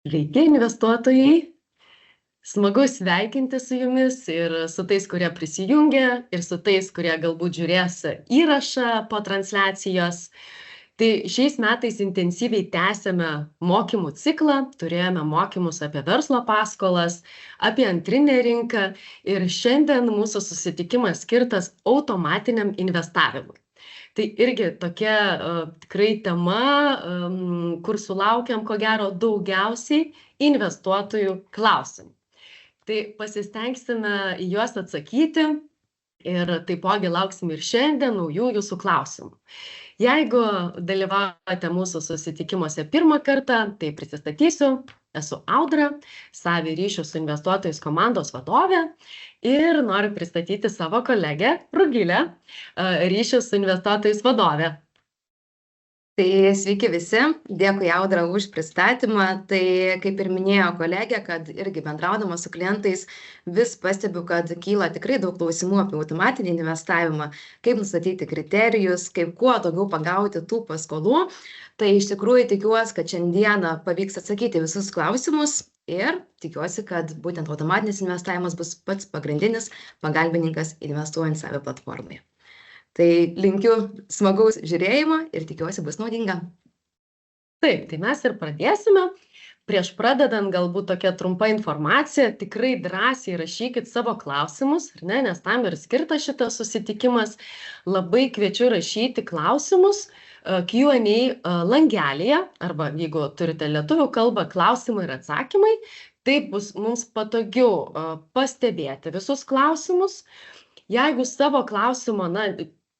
Sveiki, investuotojai! Smagu sveikinti su jumis ir su tais, kurie prisijungia, ir su tais, kurie galbūt žiūrės įrašą po transliacijos. Tai šiais metais intensyviai tęsėme mokymų ciklą, turėjome mokymus apie verslo paskolas, apie antrinę rinką ir šiandien mūsų susitikimas skirtas automatiniam investavimui. Tai irgi tokia tikrai tema, kur sulaukiam ko gero daugiausiai investuotojų klausimų. Tai pasistengsime į juos atsakyti ir taipogi lauksim ir šiandien naujų jūsų klausimų. Jeigu dalyvaujate mūsų susitikimuose pirmą kartą, tai prisistatysiu. Esu Audra, Savi ryšių su investuotojais komandos vadovė ir noriu pristatyti savo kolegę Rugilę, ryšių su investuotojais vadovė. Tai sveiki visi, dėkui Audra už pristatymą. Tai kaip ir minėjo kolegė, kad irgi bendraudama su klientais vis pastebiu, kad kyla tikrai daug klausimų apie automatinį investavimą, kaip nustatyti kriterijus, kaip kuo daugiau pagauti tų paskolų. Tai iš tikrųjų tikiuosi, kad šiandieną pavyks atsakyti visus klausimus ir tikiuosi, kad būtent automatinis investavimas bus pats pagrindinis pagalbininkas investuojant Savi platformai. Tai linkiu smagaus žiūrėjimo ir tikiuosi bus naudinga. Taip, tai mes ir pradėsime. Prieš pradedant galbūt tokia trumpa informacija, tikrai drąsiai rašykit savo klausimus, nes tam ir skirtas šitas susitikimas. Labai kviečiu rašyti klausimus Q&A langelėje, arba jeigu turite lietuvių kalbą, klausimai ir atsakymai, taip bus mums patogiau pastebėti visus klausimus. Jeigu savo klausimo,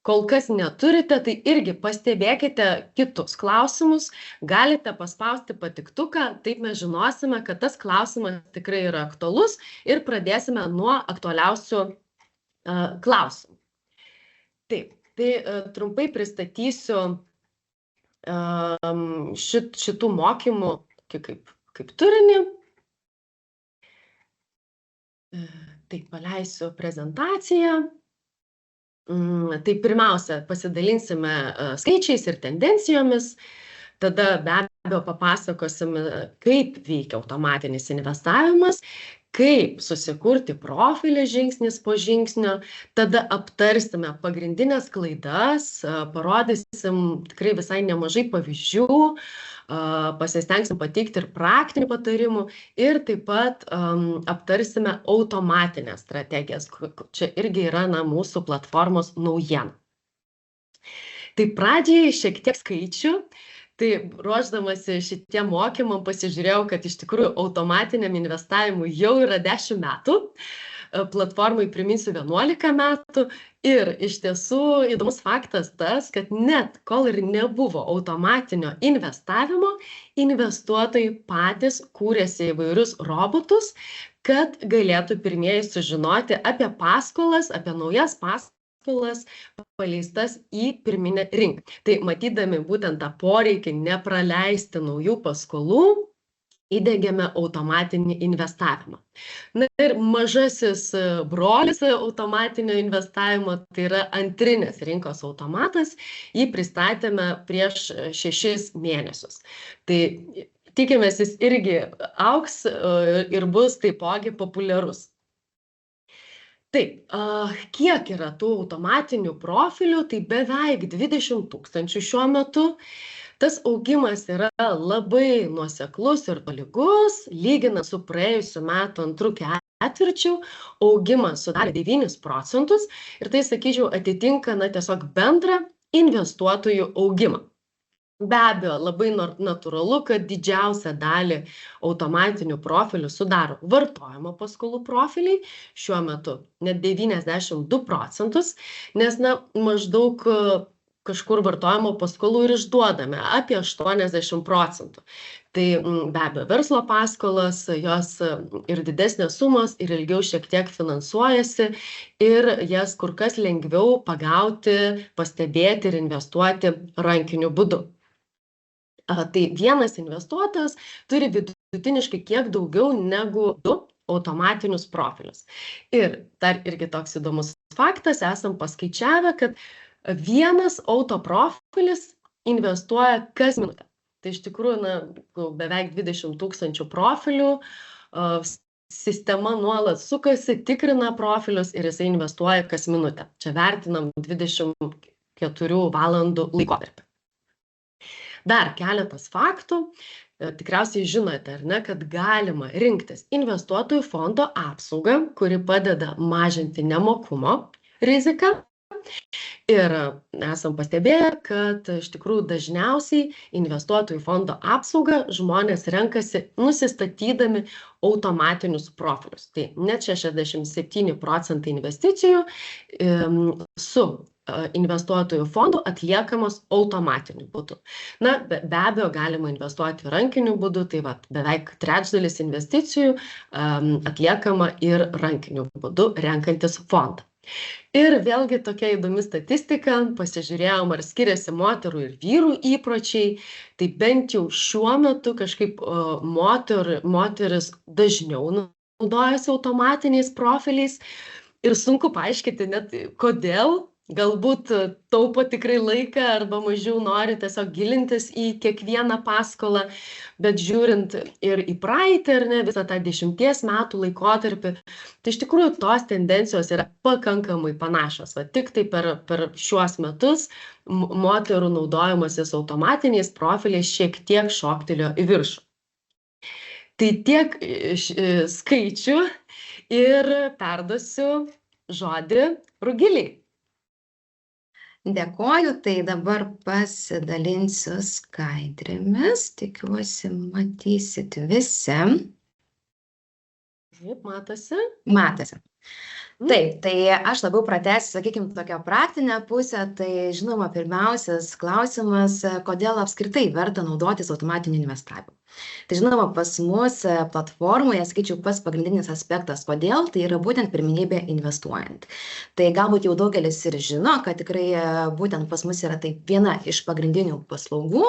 kol kas neturite, tai irgi pastebėkite kitus klausimus, galite paspausti patiktuką, taip mes žinosime, kad tas klausimas tikrai yra aktualus ir pradėsime nuo aktualiausių klausimų. Taip, tai trumpai pristatysiu šitų mokymų kaip turinį. Taip, paleisiu prezentaciją. Tai pirmiausia, pasidalinsime skaičiais ir tendencijomis, tada be abejo papasakosime, kaip veikia automatinis investavimas, kaip susikurti profilį žingsnis po žingsnio, tada aptarsime pagrindinės klaidas, parodysim tikrai visai nemažai pavyzdžių, pasistengsim pateikti ir praktinių patarimų ir taip pat aptarsime automatinės strategijas. Čia irgi yra mūsų platformos naujiena. Tai pradžiai šiek tiek skaičių. Tai ruošdamasi šitiem mokymam pasižiūrėjau, kad iš tikrųjų automatiniam investavimui jau yra 10 metų. Platformai priminsiu 11 metų ir iš tiesų įdomus faktas tas, kad net kol ir nebuvo automatinio investavimo, investuotojai patys kūrėsi įvairius robotus, kad galėtų pirmieji sužinoti apie paskolas, apie naujas paskolas paleistas į pirminę rinką. Tai matydami būtent tą poreikį nepraleisti naujų paskolų, įdegėme automatinį investavimą. Ir mažasis brolis automatinio investavimo, tai yra antrinės rinkos automatas, jį pristatėme prieš 6 mėnesius. Tai tikimės, jis irgi augs ir bus taipogi populiarus. Taip, kiek yra tų automatinių profilių, tai beveik 20 000 šiuo metu. Tas augimas yra labai nuoseklus ir tolygus, lyginant su praėjusiu metu antru ketvirčiu, augimas sudarė 9% ir tai, sakyčiau, atitinka tiesiog bendrą investuotojų augimą. Be abejo, labai natūralu, kad didžiausią dalį automatinių profilių sudaro vartojimo paskolų profiliai, šiuo metu net 92%, nes maždaug kažkur vartojimo paskolų ir išduodame apie 80%. Tai be abejo, verslo paskolas, jos ir didesnės sumos ir ilgiau šiek tiek finansuojasi ir jas kur kas lengviau pagauti, pastebėti ir investuoti rankiniu būdu. Tai vienas investuotojas turi vidutiniškai kiek daugiau negu 2 automatinius profilius. Ir dar irgi toks įdomus faktas, esam paskaičiavę, kad vienas autoprofilis investuoja kas minutę. Tai iš tikrųjų, beveik 20 000 profilių, sistema nuolat sukasi, tikrina profilius ir jisai investuoja kas minutę. Čia vertinam 24 valandų laikotarpį. Dar keletas faktų. Tikriausiai žinote, ar ne, kad galima rinktis investuotojų fondo apsaugą, kuri padeda mažinti nemokumo riziką. Ir esam pastebėję, kad iš tikrųjų dažniausiai investuotojų fondo apsaugą žmonės renkasi nusistatydami automatinius profilius. Tai net 67% investicijų su investuotojų fondų atliekamos automatiniu būdu. Be abejo, galima investuoti rankiniu būdu, tai beveik trečdalis investicijų atliekama ir rankiniu būdu renkantis fondą. Ir vėlgi tokia įdomi statistika, pasižiūrėjom, ar skiriasi moterų ir vyrų įpročiai, tai bent jau šiuo metu kažkaip moteris dažniau naudojasi automatiniais profiliais ir sunku paaiškinti net kodėl. Galbūt taupo tikrai laiką arba mažiau nori tiesiog gilintis į kiekvieną paskolą, bet žiūrint ir į praeitį, ar ne, visą tą 10 metų laikotarpį, tai iš tikrųjų tos tendencijos yra pakankamai panašios. Tik tai per šiuos metus moterų naudojimasis automatiniais profiliais šiek tiek šoktelėjo į viršų. Tai tiek skaičių ir perduosiu žodį Rugilei. Dėkoju, tai dabar pasidalinsiu skaidrėmis, tikiuosi matysit visi. Taip, matosi? Matosi. Taip, tai aš labiau pratęsiu, sakykime, tokią praktinę pusę, tai žinoma, pirmiausias klausimas, kodėl apskritai verta naudotis automatiniu investavimu. Tai žinoma, pas mus platformoje, sakyčiau, pats pagrindinis aspektas, kodėl, tai yra būtent pirmenybė investuojant. Tai galbūt jau daugelis ir žino, kad tikrai būtent pas mus yra tai viena iš pagrindinių paslaugų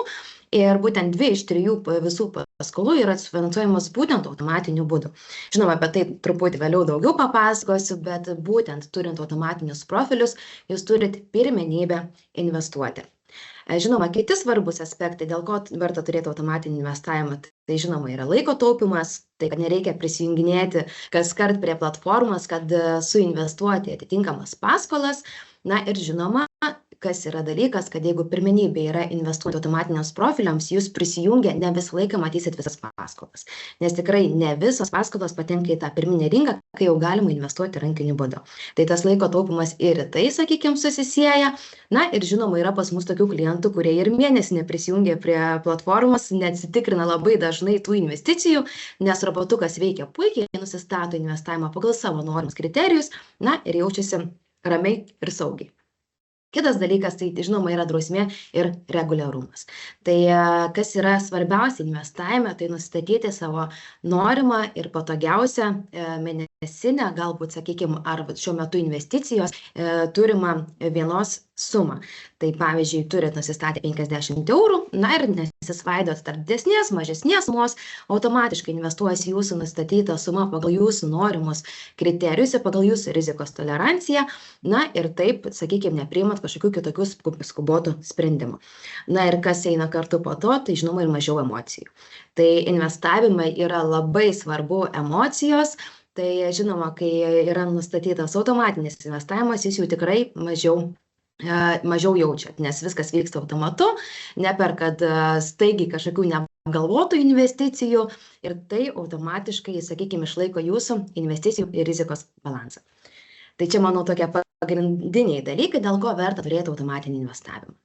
ir būtent 2 iš 3 visų paskolų yra finansuojamas būtent automatiniu būdu. Žinoma, apie tai truputį vėliau daugiau papasakosiu, bet būtent turint automatinius profilius, jūs turit pirmenybę investuoti. Žinoma, kiti svarbus aspektai, dėl ko verta turėti automatinį investavimą, tai žinoma yra laiko taupimas, tai kad nereikia prisijunginėti kaskart prie platformos, kad suinvestuoti atitinkamas paskolas. Na ir žinoma, kas yra dalykas, kad jeigu pirmenybė yra investuoti automatiniams profiliams, jūs prisijungę ne visą laiką matysit visas paskolas. Nes tikrai ne visos paskolos patenka į tą pirminę rinką, kai jau galima investuoti rankiniu būdu. Tai tas laiko taupimas ir tai, sakykime, susisieja. Na ir žinoma, yra pas mus tokių klientų, kurie ir mėnesį neprisijungia prie platformos, neatsitikrina labai dažnai tų investicijų, nes robotukas veikia puikiai, nusistato investavimą pagal savo norimus kriterijus, na ir jaučiasi ramiai ir saugiai. Kitas dalykas, tai žinoma, yra drausmė ir reguliarumas. Tai kas yra svarbiausia investavime, tai nustatyti savo norimą ir patogiausią mėnesinę, galbūt, sakykime, ar šiuo metu investicijos turimą vienos sumą. Tai pavyzdžiui, turit nusistatę 50 €, na ir nesisvaidot tarp didesnės, mažesnės sumos, automatiškai investuojasi jūsų nustatyta suma pagal jūsų norimus kriterijus ir pagal jūsų rizikos toleranciją, na ir taip, sakykime, nepriimat kažkokių kitokių skubotų sprendimų. Na ir kas eina kartu po to, tai žinoma ir mažiau emocijų. Tai investavimai yra labai svarbu emocijos, tai žinoma, kai yra nustatytas automatinis investavimas, jūs jau tikrai mažiau jaučiat, nes viskas vyksta automatu, neperkat staigiai kažkokių neapgalvotų investicijų ir tai automatiškai, sakykime, išlaiko jūsų investicijų ir rizikos balansą. Tai čia, manau, tokie pagrindiniai dalykai, dėl ko verta turėti automatinį investavimą.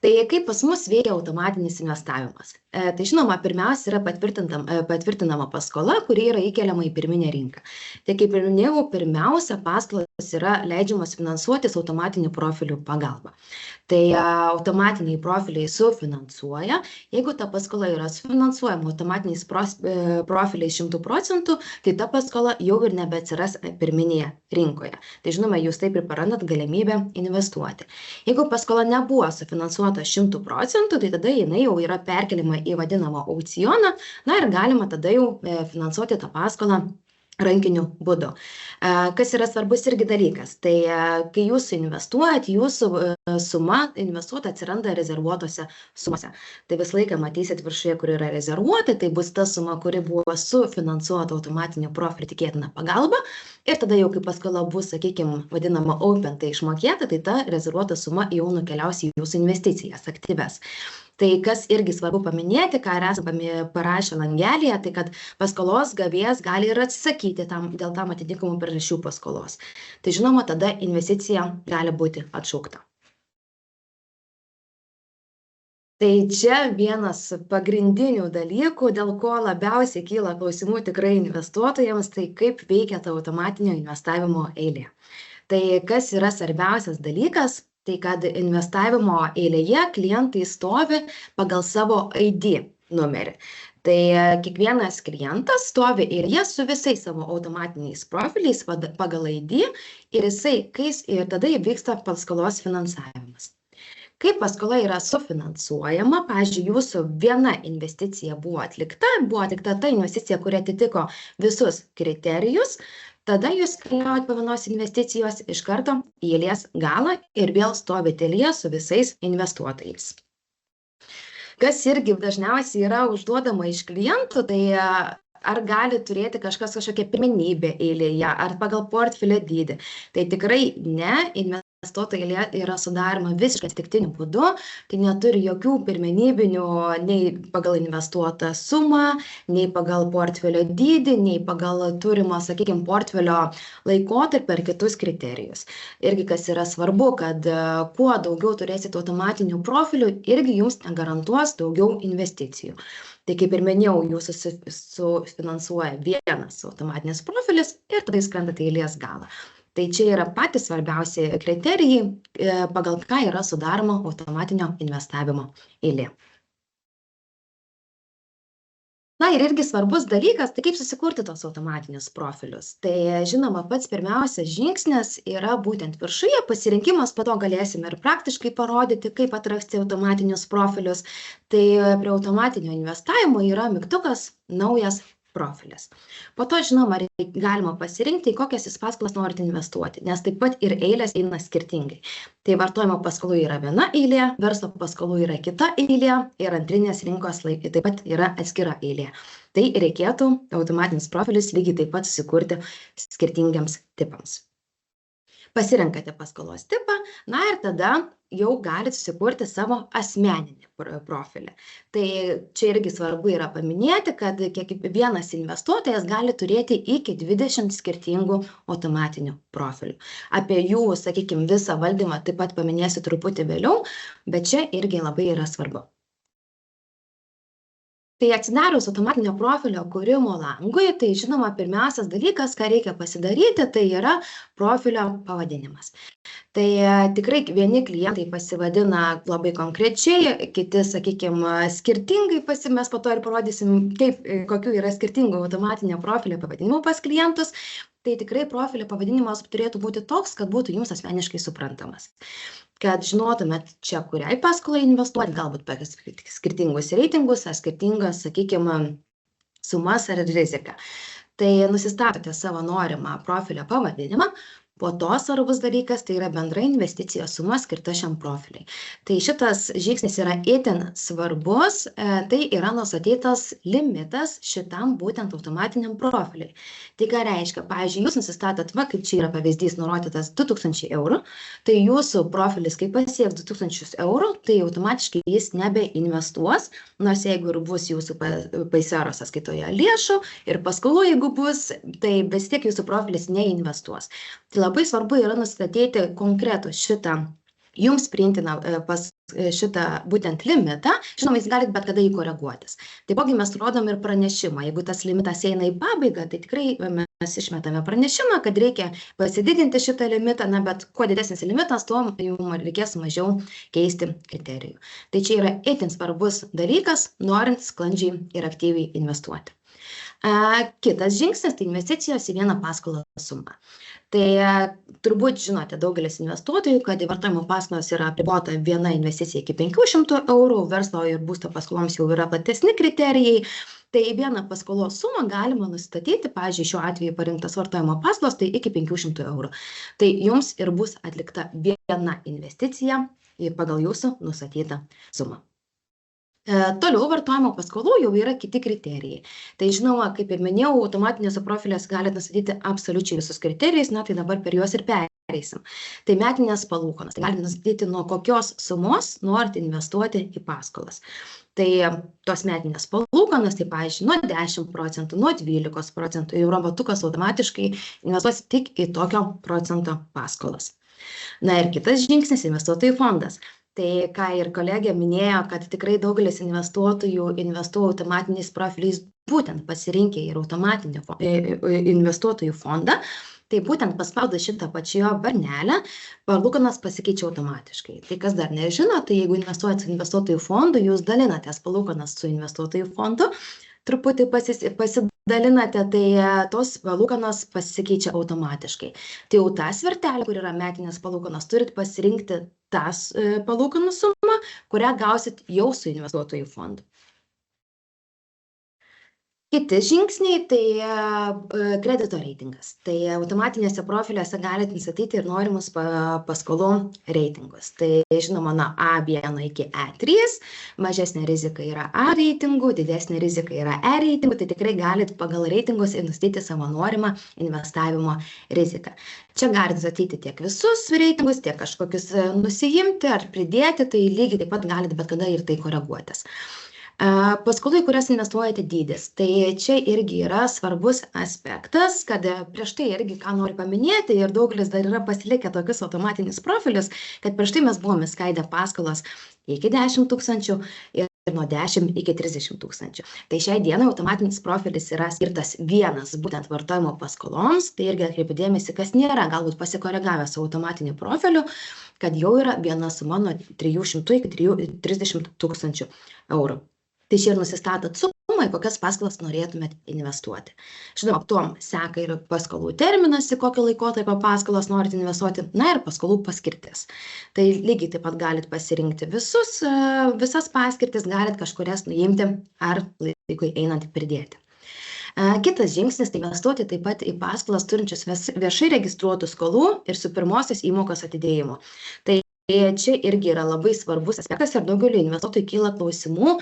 Tai kaip pas mus veikia automatinis investavimas? Tai žinoma, pirmiausia yra patvirtinama paskola, kuri yra įkeliama į pirminę rinką. Tai kaip ir minėjau, pirmiausia, paskolos yra leidžiamas finansuotis automatinių profilių pagalba. Tai automatiniai profiliai sufinansuoja, jeigu ta paskola yra sufinansuojama automatiniais profiliais 100%, tai ta paskola jau ir nebeatsiras pirminėje rinkoje. Tai žinoma, jūs taip ir prarandat galimybę investuoti. Jeigu paskola nebuvo sufinansuota 100%, tai tada jinai jau yra perkeliama į vadinamą aukcioną, na ir galima tada jau finansuoti tą paskolą rankiniu būdu. Kas yra svarbus irgi dalykas, tai kai jūs investuojat, jūsų suma investuota atsiranda rezervuotose sumose. Tai visą laiką matysit viršuje, kur yra rezervuota, tai bus ta suma, kuri buvo sufinansuota automatiniu profiliu tikėtina pagalba. Ir tada jau, kai paskola bus, sakykime, vadinama open, tai išmokėta, tai ta rezervuota suma jau nukeliaus į jūsų investicijas aktyves. Tai kas irgi svarbu paminėti, ką ir esame parašę langelėje, tai kad paskolos gavėjas gali ir atsisakyti dėl tam atitinkamų priežasčių paskolos. Tai žinoma, tada investicija gali būti atšaukta. Tai čia vienas pagrindinių dalykų, dėl ko labiausiai kyla klausimų tikrai investuotojams, tai kaip veikia ta automatinio investavimo eilė. Tai kas yra svarbiausias dalykas, tai kad investavimo eilėje klientai stovi pagal savo ID numerį. Tai kiekvienas klientas stovi eilėje su visais savo automatiniais profiliais pagal ID ir tada įvyksta paskolos finansavimas. Kai paskola yra sufinansuojama, pavyzdžiui, jūsų viena investicija buvo atlikta ta investicija, kuri atitiko visus kriterijus, tada jūs keliaujat po vienos investicijos iš karto į eilės galą ir vėl stovite eilėje su visais investuotojais. Kas irgi dažniausiai yra užduodama iš klientų, tai ar gali turėti kažkokia pirmenybė eilėje, ar pagal portfelio dydį. Tai tikrai ne, investuotojų eilė yra sudaroma visiškai atsitiktiniu būdu, tai neturi jokių pirmenybinių nei pagal investuotą sumą, nei pagal portfelio dydį, nei pagal turimo, sakykime, portfelio laikotarpį ar kitus kriterijus. Irgi kas yra svarbu, kad kuo daugiau turėsite automatinių profilių, irgi jums negarantuos daugiau investicijų. Tai kaip ir minėjau, jūs sufinansuoja vienas automatinis profilis ir tada jūs skrendate į eilės galą. Tai čia yra patys svarbiausi kriterijai, pagal ką yra sudaroma automatinio investavimo eilė. Na ir irgi svarbus dalykas, tai kaip susikurti tos automatinius profilius. Tai žinoma, pats pirmiausias žingsnis yra būtent viršuje pasirinkimas, po to galėsime ir praktiškai parodyti, kaip atrasti automatinius profilius. Tai prie automatinio investavimo yra mygtukas naujas profilis. Po to, žinoma, galima pasirinkti, į kokias jūs paskolas norite investuoti, nes taip pat ir eilės eina skirtingai. Tai vartojimo paskolų yra viena eilė, verslo paskolų yra kita eilė ir antrinės rinkos taip pat yra atskira eilė. Tai reikėtų automatinis profilis lygiai taip pat susikurti skirtingiams tipams. Pasirenkate paskolos tipą, na ir tada jau galite susikurti savo asmeninį profilį. Tai čia irgi svarbu yra paminėti, kad kiekvienas investuotojas gali turėti iki 20 skirtingų automatinių profilių. Apie jų, sakykime, visą valdymą taip pat paminėsiu truputį vėliau, bet čia irgi labai yra svarbu. Tai atsidarius automatinio profilio kūrimo langui, tai žinoma, pirmiausias dalykas, ką reikia pasidaryti, tai yra profilio pavadinimas. Tai tikrai vieni klientai pasivadina labai konkrečiai, kiti, sakykime, skirtingai mes po to ir parodysim, kokių yra skirtingų automatinio profilio pavadinimų pas klientus. Tai tikrai profilio pavadinimas turėtų būti toks, kad būtų jums asmeniškai suprantamas. Kad žinotumėt čia, kuriai paskolai investuoti, galbūt per skirtingus reitingus, ar skirtingas, sakykime, sumas ar riziką. Tai nusistatote savo norimą profilio pavadinimą, po to svarbus dalykas tai yra bendra investicijos suma skirta šiam profiliui. Tai šitas žingsnis yra itin svarbus, tai yra nustatytas limitas šitam būtent automatiniam profiliui. Tai ką reiškia, pavyzdžiui, jūs nusistatot, kaip čia yra pavyzdys, nurodytas 2000 eurų, tai jūsų profilis, kai pasieks 2000 eurų, tai automatiškai jis nebeinvestuos, nors jeigu ir bus jūsų paisero sąskaitoje lėšų ir paskolų, jeigu bus, tai vis tiek jūsų profilis neinvestuos. Tai labai svarbu yra nustatyti konkretų šitą jums priimtiną šitą būtent limitą. Žinoma, jūs galite bet kada jį koreguotis. Taipogi mes rodom ir pranešimą. Jeigu tas limitas eina į pabaigą, tai tikrai mes išmetame pranešimą, kad reikia pasididinti šitą limitą, bet kuo didesnis limitas, tuo jums reikės mažiau keisti kriterijų. Tai čia yra itin svarbus dalykas, norint sklandžiai ir aktyviai investuoti. Kitas žingsnis tai investicijos į vieną paskolą sumą. Tai turbūt žinote daugelis investuotojų, kad į vartojimo paskolas yra apribota viena investicija iki 500 eurų, verslo ir būsto paskoloms jau yra platesni kriterijai. Tai vieną paskolos sumą galima nustatyti, pavyzdžiui, šiuo atveju parinktas vartojimo paskolos, tai iki 500 eurų. Tai jums ir bus atlikta viena investicija pagal jūsų nustatytą sumą. Toliau vartojimo paskolų jau yra kiti kriterijai. Tai žinoma, kaip ir minėjau, automatinėse profiliuose galite nustatyti absoliučiai visus kriterijus, tai dabar per juos ir pereisim. Tai metinės palūkanos. Tai galite nustatyti, nuo kokios sumos norite investuoti į paskolas. Tai tos metinės palūkanos, tai pavyzdžiui, nuo 10%, nuo 12%, ir robotukas automatiškai investuos tik į tokio procento paskolas. Na ir kitas žingsnis - investuotojų fondas. Tai ką ir kolegė minėjo, kad tikrai daugelis investuotojų investuoja automatiniais profiliais, būtent pasirinkę ir automatinį investuotojų fondą, tai būtent paspaudus šitą pačioje varnelę, palūkanos pasikeičia automatiškai. Tai kas dar nežino, tai jeigu investuojate su investuotojų fondu, jūs dalinatės palūkanas su investuotojų fondu, truputį pasidalinate, tai tos palūkanos pasikeičia automatiškai. Tai jau tą svertelę, kur yra metinės palūkanos, turit pasirinkti tas palūkanų sumą, kurią gausit jau su investuotojų fondu. Kiti žingsniai - tai kredito reitingas. Tai automatinėse profiliuose galite nustatyti ir norimus paskolų reitingus. Tai žinoma, nuo A1 iki E3, mažesnė rizika yra A reitingų, didesnė rizika yra E reitingų, tai tikrai galite pagal reitingus nustatyti savo norimą investavimo riziką. Čia galite nustatyti tiek visus reitingus, tiek kažkokius nusiimti ar pridėti, tai lygiai taip pat galite bet kada ir tai koreguotis. Paskolų, į kurias investuojate dydis. Tai čia irgi yra svarbus aspektas, kad prieš tai irgi, ką noriu paminėti, ir daugelis dar yra pasilikę tokius automatinius profilius, kad prieš tai mes buvome skaidę paskolas iki 10 000 ir nuo 10 iki 30 000. Tai šiai dienai automatinis profilis yra skirtas vienas būtent vartojimo paskoloms, tai irgi atkreipiu dėmesį, kas nėra galbūt pasikoregavę su automatiniu profiliu, kad jau yra viena suma nuo 300 iki 30 000 eurų. Tai čia ir nusistatot sumą, į kokias paskolas norėtumėt investuoti. Žinoma, tuom seka ir paskolų terminas, į kokį laikotarpio paskolas norite investuoti, na ir paskolų paskirtis. Tai lygiai taip pat galite pasirinkti visas paskirtis, galite kažkurias nuimti ar laikui einant pridėti. Kitas žingsnis - tai investuoti taip pat į paskolas turinčius viešai registruotų skolų ir su pirmosios įmokos atidėjimu. Tai čia irgi yra labai svarbus aspektas ir daugeliu investuotojų kyla klausimų,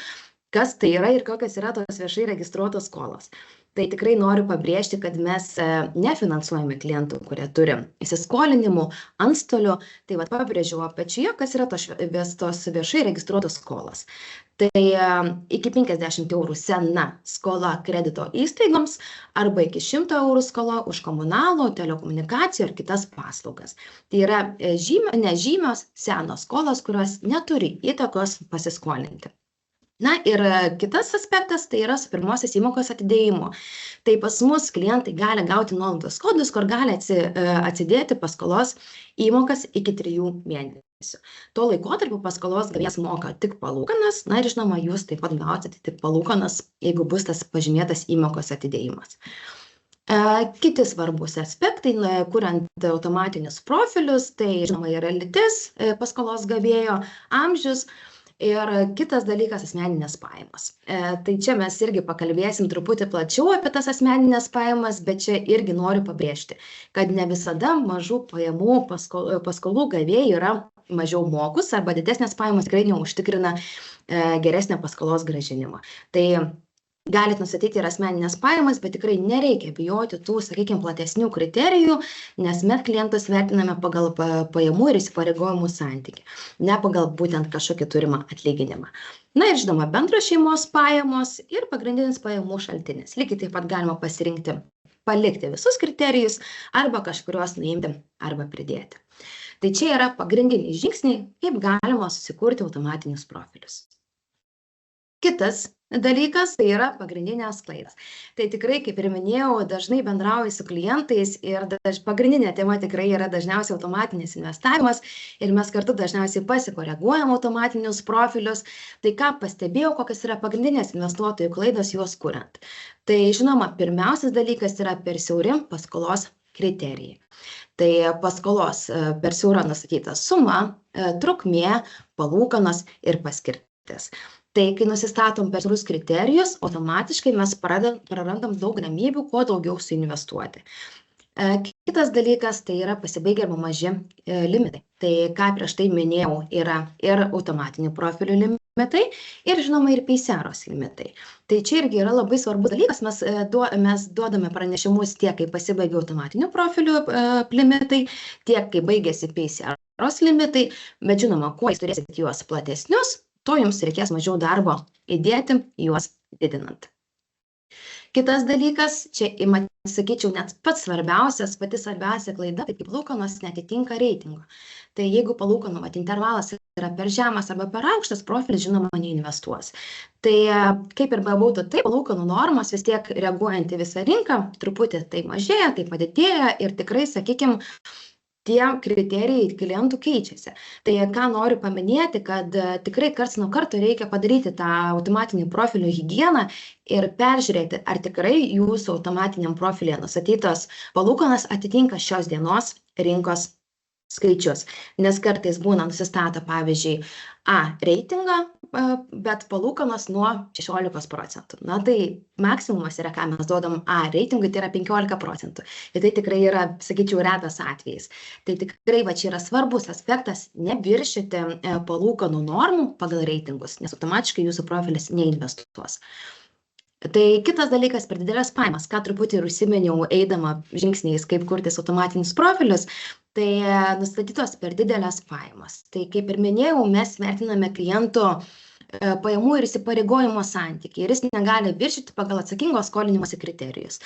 kas tai yra ir kokios yra tos viešai registruotos skolos. Tai tikrai noriu pabrėžti, kad mes nefinansuojame klientų, kurie turi įsiskolinimų, antstolių. Tai pabrėžiau apačioje, kas yra tos viešai registruotos skolos. Tai iki 50 eurų sena skola kredito įstaigoms arba iki 100 eurų skola už komunalų, telekomunikacijų ar kitas paslaugas. Tai yra nežymios senos skolos, kurios neturi įtakos pasiskolinti. Na ir kitas aspektas tai yra su pirmosios įmokos atidėjimu. Tai pas mus klientai gali gauti nuolaidos kodus, kur gali atsidėti paskolos įmokas iki 3 mėnesių. Tuo laikotarpiu paskolos gavėjas moka tik palūkanas, na ir žinoma, jūs taip pat gausite tik palūkanas, jeigu bus tas pažymėtas įmokos atidėjimas. Kiti svarbus aspektai, kuriant automatinius profilius, tai žinoma yra lytis paskolos gavėjo, amžius. Ir kitas dalykas - asmeninės pajamos. Tai čia mes irgi pakalbėsim truputį plačiau apie tas asmeninės pajamas, bet čia irgi noriu pabrėžti, kad ne visada mažų pajamų paskolų gavėjai yra mažiau mokus arba didesnės pajamos tikrai neužtikrina geresnio paskolos grąžinimo. Tai galite nustatyti ir asmeninės pajamas, bet tikrai nereikia bijoti tų, sakykime, platesnių kriterijų, nes mes klientus vertiname pagal pajamų ir įsipareigojimų santykį, ne pagal būtent kažkokį turimą atlyginimą. Na ir žinoma, bendros šeimos pajamos ir pagrindinis pajamų šaltinis. Lygiai taip pat galima pasirinkti, palikti visus kriterijus arba kažkuriuos nuimti arba pridėti. Tai čia yra pagrindiniai žingsniai, kaip galima susikurti automatinius profilius. Kitas dalykas tai yra pagrindinės klaidos. Tai tikrai, kaip ir minėjau, dažnai bendrauju su klientais ir pagrindinė tema tikrai yra dažniausiai automatinis investavimas ir mes kartu dažniausiai pasikoreguojam automatinius profilius. Tai ką pastebėjau, kokios yra pagrindinės investuotojų klaidos juos kuriant. Tai žinoma, pirmiausias dalykas yra per siauri paskolos kriterijai. Tai paskolos per siaurą nustatyta suma, trukmė, palūkanos ir paskirtis. Tai kai nusistatom per siaurus kriterijus, automatiškai mes prarandam daug galimybių, kuo daugiau suinvestuoti. Kitas dalykas tai yra pasibaigę arba maži limitai. Tai ką prieš tai minėjau, yra ir automatinių profilių limitai ir žinoma ir peiseros limitai. Tai čia irgi yra labai svarbus dalykas, mes duodame pranešimus tiek, kai pasibaigia automatinių profilių limitai, tiek, kai baigėsi peiseros limitai, bet žinoma, kuo jūs turėsite juos platesnius, to jums reikės mažiau darbo įdėti juos didinant. Kitas dalykas, čia, sakyčiau, net pati svarbiausia klaida, tai palūkanos neatitinka reitingo. Tai jeigu palūkanų intervalas yra per žemas arba per aukštas, profilis žinoma neinvestuos. Tai kaip ir bebūtų, tai palūkanų normos vis tiek reaguojant į visą rinką, truputį tai mažėja, tai padidėja ir tikrai, sakykime, tie kriterijai klientų keičiasi. Tai ką noriu paminėti, kad tikrai karts nuo karto reikia padaryti tą automatinį profilių higieną ir peržiūrėti, ar tikrai jūsų automatiniam profilė nustatytos palūkanos atitinka šios dienos rinkos skaičius. Nes kartais būna nusistato, pavyzdžiui, A reitingą, bet palūkanos nuo 16%. Na tai maksimumas yra, ką mes duodam A reitingui, tai yra 15%. Ir tai tikrai yra, sakyčiau, retas atvejis. Tai tikrai va čia yra svarbus aspektas neviršyti palūkanų normų pagal reitingus, nes automatiškai jūsų profilis neinvestuos. Tai kitas dalykas per didelės pajamas, ką truputį ir užsiminiau eidama žingsniais, kaip kurtis automatinius profilius, tai nustatytos per didelės pajamas. Tai kaip ir minėjau, mes vertiname kliento pajamų ir įsipareigojimo santykį ir jis negali viršyti pagal atsakingo skolinimosi kriterijus.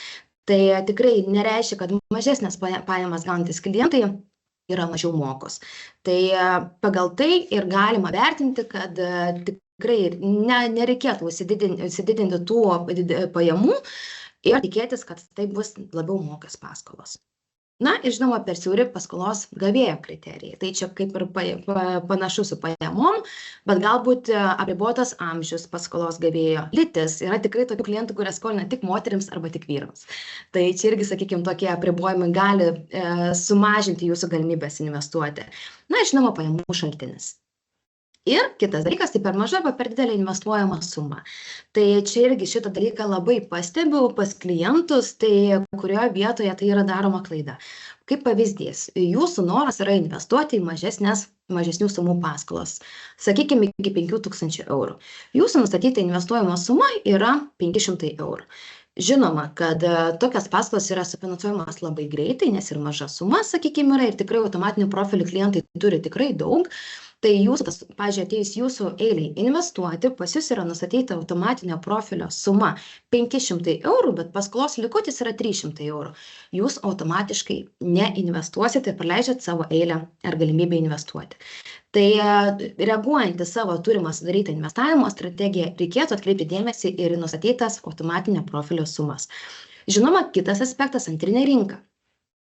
Tai tikrai nereiškia, kad mažesnės pajamas gaunantys klientai yra mažiau mokos. Tai pagal tai ir galima vertinti, kad tikrai nereikėtų įsididinti tų pajamų ir tikėtis, kad tai bus labiau mokas paskolos. Na ir žinoma, per siauri paskolos gavėjo kriterijai. Tai čia kaip ir panašu su pajamom, bet galbūt apribotas amžius paskolos gavėjo, lytis. Yra tikrai tokių klientų, kurie skolina tik moterims arba tik vyrams. Tai čia irgi, sakykime, tokie apribojimai gali sumažinti jūsų galimybės investuoti. Na ir žinoma, pajamų šaltinis. Ir kitas dalykas, tai per maža arba per didelė investuojama suma. Tai čia irgi šitą dalyką labai pastebiu pas klientus, tai kurioje vietoje tai yra daroma klaida. Kaip pavyzdys, jūsų noras yra investuoti į mažesnių sumų paskolas, sakykime, iki 5000 eurų. Jūsų nustatyta investuojama suma yra 500 eurų. Žinoma, kad tokias paskolas yra sufinansuojamas labai greitai, nes ir maža suma, sakykime, yra ir tikrai automatinių profilių klientai turi tikrai daug. Tai jūs, pavyzdžiui, atėjus jūsų eiliai investuoti, pas jūs yra nustatyta automatinio profilio suma 500 eurų, bet paskolos likutis yra 300 eurų. Jūs automatiškai neinvestuosite ir praleidžiat savo eilę ar galimybę investuoti. Tai reaguojant į savo turimą sudarytą investavimo strategiją, reikėtų atkreipti dėmesį ir į nustatytas automatinio profilio sumas. Žinoma, kitas aspektas - antrinė rinka.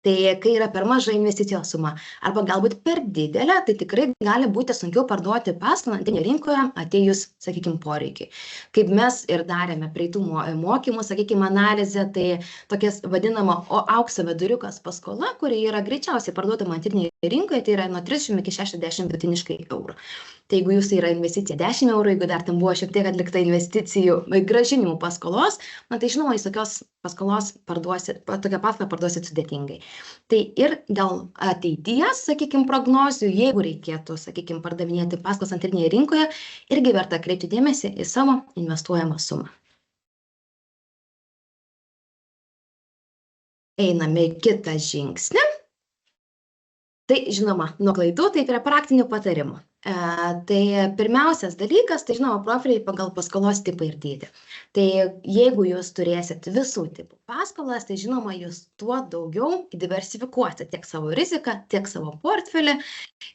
Tai kai yra per maža investicijos suma arba galbūt per didelė, tai tikrai gali būti sunkiau parduoti paskolą antrinėje rinkoje atėjus, sakykime, poreikiai. Kaip mes ir darėme praeitų mokymų, sakykime, analizę, tai tokias vadinama aukso viduriukas paskola, kuri yra greičiausiai parduodama antrinėje rinkoje, tai yra nuo 30 iki 60 vidutiniškai eurų. Tai jeigu jūsų yra investicija 10 eurų, jeigu dar tam buvo šiek tiek atlikta investicijų grąžinimų paskolos, na tai žinoma, jūs tokios paskolos tokią paskolą parduosit sudėtingai. Tai ir dėl ateities, sakykime, prognozių, jeigu reikėtų, sakykime, pardavinėti paskolas antrinėje rinkoje, irgi verta kreipti dėmesį į savo investuojamą sumą. Einame į kitą žingsnį. Tai žinoma, nuo klaidų, tai yra praktinių patarimų. Tai pirmiausias dalykas, tai žinoma, profiliai pagal paskolos tipą ir dydį. Tai jeigu jūs turėsit visų tipų paskolas, tai žinoma, jūs tuo daugiau diversifikuosite tiek savo riziką, tiek savo portfelį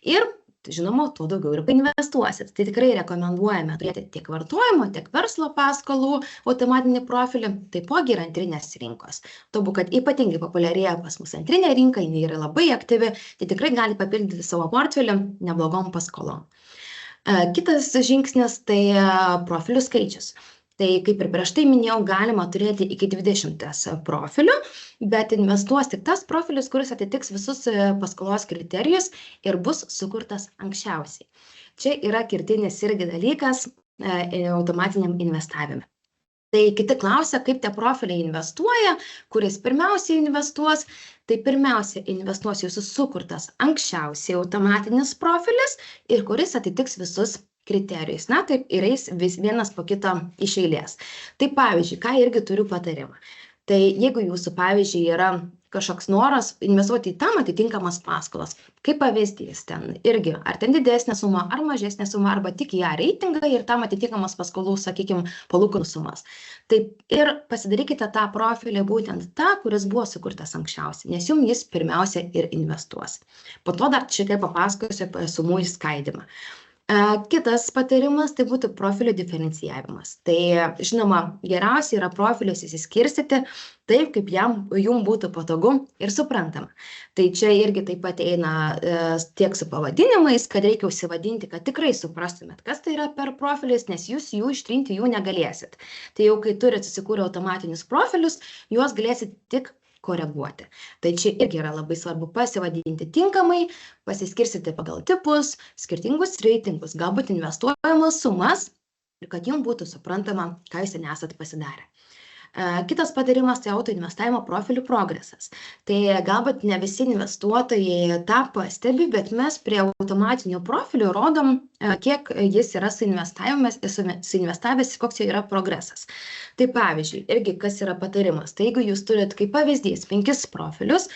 ir žinoma, tuo daugiau ir painvestuosit. Tai tikrai rekomenduojame turėti tiek vartojimo, tiek verslo paskolų automatinį profilį, taipogi ir antrinės rinkos. Tuobu, kad ypatingai populiarėja pas mus antrinė rinka, jinai yra labai aktyvi, tai tikrai gali papildyti savo portfelį neblogom paskolom. Kitas žingsnis tai profilių skaičius. Tai kaip ir prieš tai minėjau, galima turėti iki 20 profilių, bet investuos tik tas profilis, kuris atitiks visus paskolos kriterijus ir bus sukurtas anksčiausiai. Čia yra kertinis irgi dalykas automatiniam investavime. Tai kiti klausia, kaip tie profiliai investuoja, kuris pirmiausiai investuos. Tai pirmiausia investuos jūsų sukurtas anksčiausiai automatinis profilis ir kuris atitiks visus kriterijus. Na, taip ir eis vis vienas po kito iš eilės. Tai pavyzdžiui, ką irgi turiu patarimą. Tai jeigu jūsų, pavyzdžiui, yra kažkoks noras investuoti į tam atitinkamas paskolas, kaip pavyzdys ten irgi, ar ten didesnė suma, ar mažesnė suma, arba tik ją reitingą ir tam atitinkamas paskolų, sakykime, palūkanų sumas. Taip ir pasidarykite tą profilį būtent tą, kuris buvo sukurtas anksčiausiai, nes jums jis pirmiausia ir investuos. Po to dar šiek tiek papasakosiu apie sumų išskaidymą. Kitas patarimas tai būtų profilių diferencijavimas. Tai žinoma, geriausia yra profilius įsiskirstyti taip, kaip jum būtų patogu ir suprantama. Tai čia irgi taip pat eina tiek su pavadinimais, kad reikia užsivadinti, kad tikrai suprastumėt, kas tai yra per profilis, nes jūs jų ištrinti jų negalėsit. Tai jau kai turite susikūrę automatinius profilius, juos galėsit tik koreguoti. Tai čia irgi yra labai svarbu pasivadinti tinkamai, pasiskirstyti pagal tipus, skirtingus reitingus, galbūt investuojamas sumas ir kad jums būtų suprantama, ką jūs nesat pasidarę. Kitas patarimas tai autoinvestavimo profilių progresas. Tai galbūt ne visi investuotojai tą pastebi, bet mes prie automatinių profilių rodom, kiek jis yra suinvestavęs, koks jo yra progresas. Tai pavyzdžiui, irgi kas yra patarimas. Tai jeigu jūs turit kaip pavyzdys 5 profilius,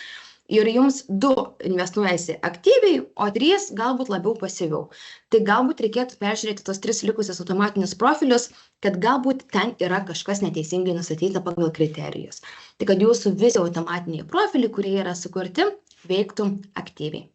ir jums 2 investuojasi aktyviai, o 3 galbūt labiau pasyviau. Tai galbūt reikėtų peržiūrėti tos 3 likusius automatinius profilius, kad galbūt ten yra kažkas neteisingai nustatyta pagal kriterijus. Tai kad jūsų visi automatiniai profiliai, kurie yra sukurti, veiktų aktyviai.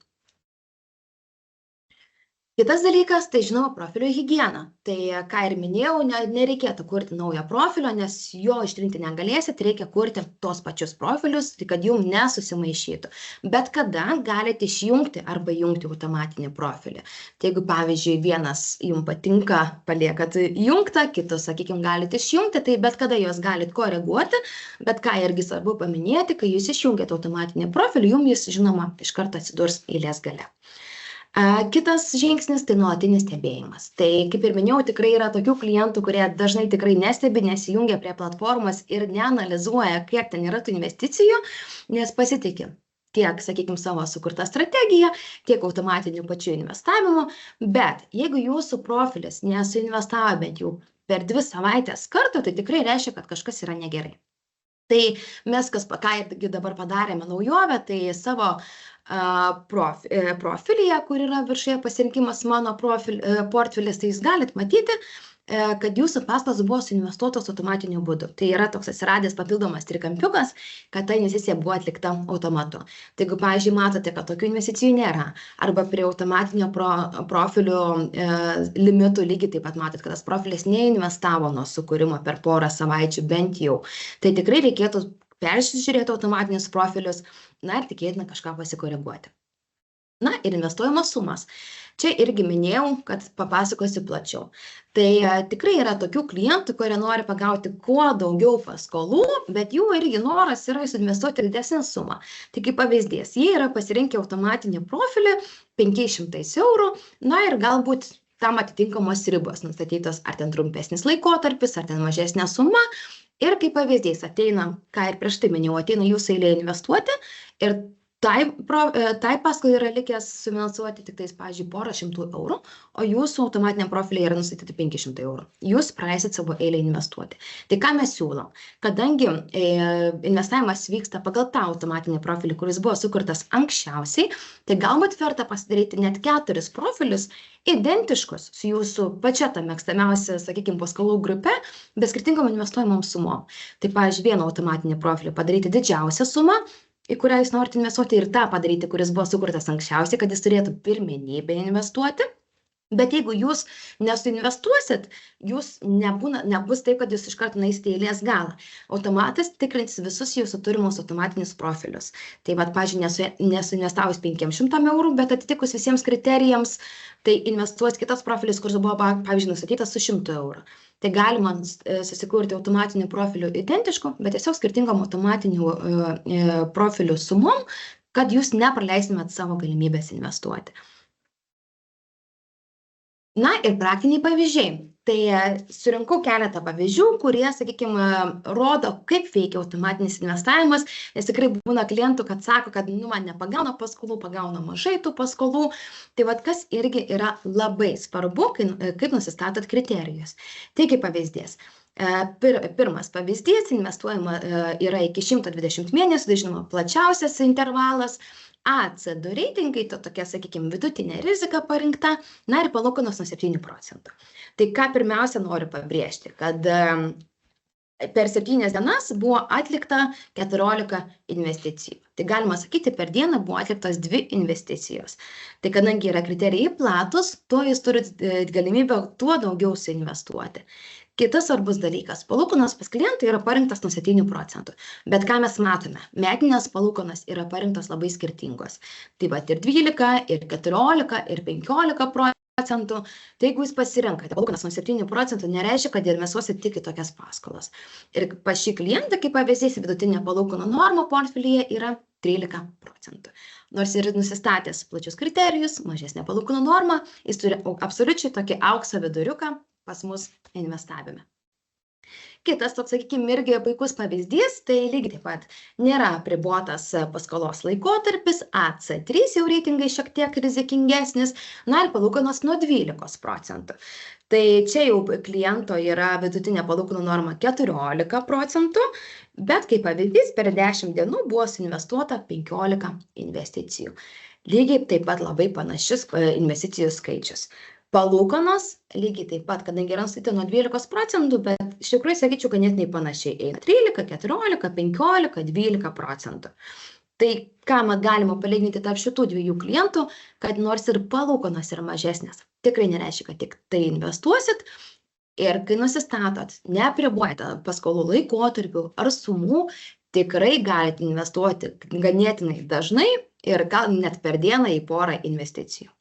Kitas dalykas, tai žinoma, profilio higiena. Tai, ką ir minėjau, nereikėtų kurti naujo profilio, nes jo ištrinti negalėsit, reikia kurti tos pačius profilius, tai kad jums nesusimaišytų. Bet kada galite išjungti arba jungti automatinį profilį. Tai jeigu, pavyzdžiui, vienas jums patinka, paliekat jungtą, kitus, sakykime, galite išjungti, tai bet kada juos galite koreguoti, bet ką irgi svarbu paminėti, kai jūs išjungiate automatinį profilį, jums jis, žinoma, iš karto atsidurs eilės gale. Kitas žingsnis tai nuolatinis stebėjimas. Tai, kaip ir minėjau, tikrai yra tokių klientų, kurie dažnai tikrai nestebi, nesijungia prie platformos ir neanalizuoja, kiek ten yra tų investicijų, nes pasitikė tiek, sakykime, savo sukurtą strategiją, tiek automatiniu pačiu investavimu, bet jeigu jūsų profilis nesuinvestavo bent jau per 2 savaitės kartų, tai tikrai reiškia, kad kažkas yra negerai. Tai mes, ką irgi dabar padarėme naujovę, tai savo profilyje, kur yra viršuje pasirinkimas mano portfelis, tai jūs galit matyti, kad jūsų paskolos buvo suinvestuotos automatiniu būdu. Tai yra toks atsiradęs papildomas trikampiukas, kad ta investicija buvo atlikta automatu. Tai jeigu, pavyzdžiui, matote, kad tokių investicijų nėra, arba prie automatinio profilių limitų lygiai taip pat matot, kad tas profilis neinvestavo nuo sukūrimo per porą savaičių bent jau, tai tikrai reikėtų peržiūrėti automatinius profilius, na ir tikėtina kažką pasikoreguoti. Na ir investuojamos sumas. Čia irgi minėjau, kad papasakosiu plačiau. Tai tikrai yra tokių klientų, kurie nori pagauti kuo daugiau paskolų, bet jų irgi noras yra investuoti didesnę sumą. Tai kaip pavyzdys, jie yra pasirinkę automatinį profilį 500 €, na ir galbūt tam atitinkamos ribos nustatytos, ar ten trumpesnis laikotarpis, ar ten mažesnė suma. Ir kaip pavyzdys ateina, ką ir prieš tai minėjau, ateina jūsų eilė investuoti ir tai paskolai yra likęs sufinansuoti tik tais, pavyzdžiui, porą šimtų eurų, o jūsų automatiniam profiliai yra nustatyti 500 €. Jūs praleisit savo eilę investuoti. Tai ką mes siūlom? Kadangi investavimas vyksta pagal tą automatinį profilį, kuris buvo sukurtas anksčiausiai, tai galbūt verta pasidaryti net 4 profilius identiškus su jūsų pačia ta mėgstamiausia, sakykime, paskolų grupe, bet skirtingom investuojamom sumom. Tai, pavyzdžiui, vieną automatinį profilį padaryti didžiausią sumą, į kurią jūs norite investuoti, ir tą padaryti, kuris buvo sukurtas anksčiausiai, kad jis turėtų pirmenybę investuoti. Bet jeigu jūs nesuinvestuosit, nebus taip, kad jūs iškart nueisite į eilės galą. Automatas tikrins visus jūsų turimus automatinius profilius. Tai pavyzdžiui, nesuinvestavus 500 eurų, bet atitikus visiems kriterijams, tai investuos kitas profilis, kuris buvo, pavyzdžiui, nustatytas su 100 eurų. Tai galima susikurti automatinių profilių identiškų, bet tiesiog skirtingom automatinių profilių sumom, kad jūs nepraleisimėt savo galimybės investuoti. Na ir praktiniai pavyzdžiai. Tai surinkau keletą pavyzdžių, kurie, sakykime, rodo, kaip veikia automatinis investavimas, nes tikrai būna klientų, kad sako, kad man nepagauna paskolų, pagauna mažai tų paskolų. Tai kas irgi yra labai svarbu, kaip nusistatot kriterijus. Tai kaip pavyzdys. Pirmas pavyzdys, investuojama yra iki 120 mėnesių, tai žinoma, plačiausias intervalas. A-C2 reitingai, to tokia, sakykime, vidutinė rizika parinkta, na ir palūkanos nuo 7%. Tai ką pirmiausia noriu pabrėžti, kad per 7 dienas buvo atlikta 14 investicijų. Tai galima sakyti, per dieną buvo atliktos 2 investicijos. Tai kadangi yra kriterijai platus, tuo jūs turite galimybę tuo daugiau suinvestuoti. Kitas svarbus dalykas, palūkanos pas klientą yra parinktas nuo 7%. Bet ką mes matome? Metinės palūkanos yra parinktos labai skirtingos. Tai ir 12, ir 14, ir 15%. Tai jeigu jūs pasirenkate palūkanas nuo 7%, nereiškia, kad investuosit tik į tokias paskolas. Ir pas šį klientą, kaip pavyzdys, vidutinė palūkanų norma portfelyje yra 13%. Nors ir nusistatęs plačius kriterijus, mažesnė palūkanų norma, jis turi absoliučiai tokį aukso viduriuką pas mus investavime. Kitas toks, sakykime, irgi puikus pavyzdys, tai lygiai taip pat nėra apribotas paskolos laikotarpis, AC3 jau reitingai šiek tiek rizikingesnis, na ir palūkanos nuo 12%. Tai čia jau kliento yra vidutinė palūkanų norma 14%, bet kaip pavyzdys per 10 dienų buvo suinvestuota 15 investicijų. Lygiai taip pat labai panašus investicijų skaičius. Palūkanos lygiai taip pat, kadangi yra nustatyta nuo 12%, bet iš tikrųjų, sakyčiau, ganėtinai panašiai eina 13, 14, 15, 12%. Tai ką galima palyginti tarp šitų dviejų klientų, kad nors ir palūkanos yra mažesnės, tikrai nereiškia, kad tik tai investuosit. Ir kai nusistatot, neapribojate paskolų laikotarpių ar sumų, tikrai galite investuoti ganėtinai dažnai ir gal net per dieną į porą investicijų.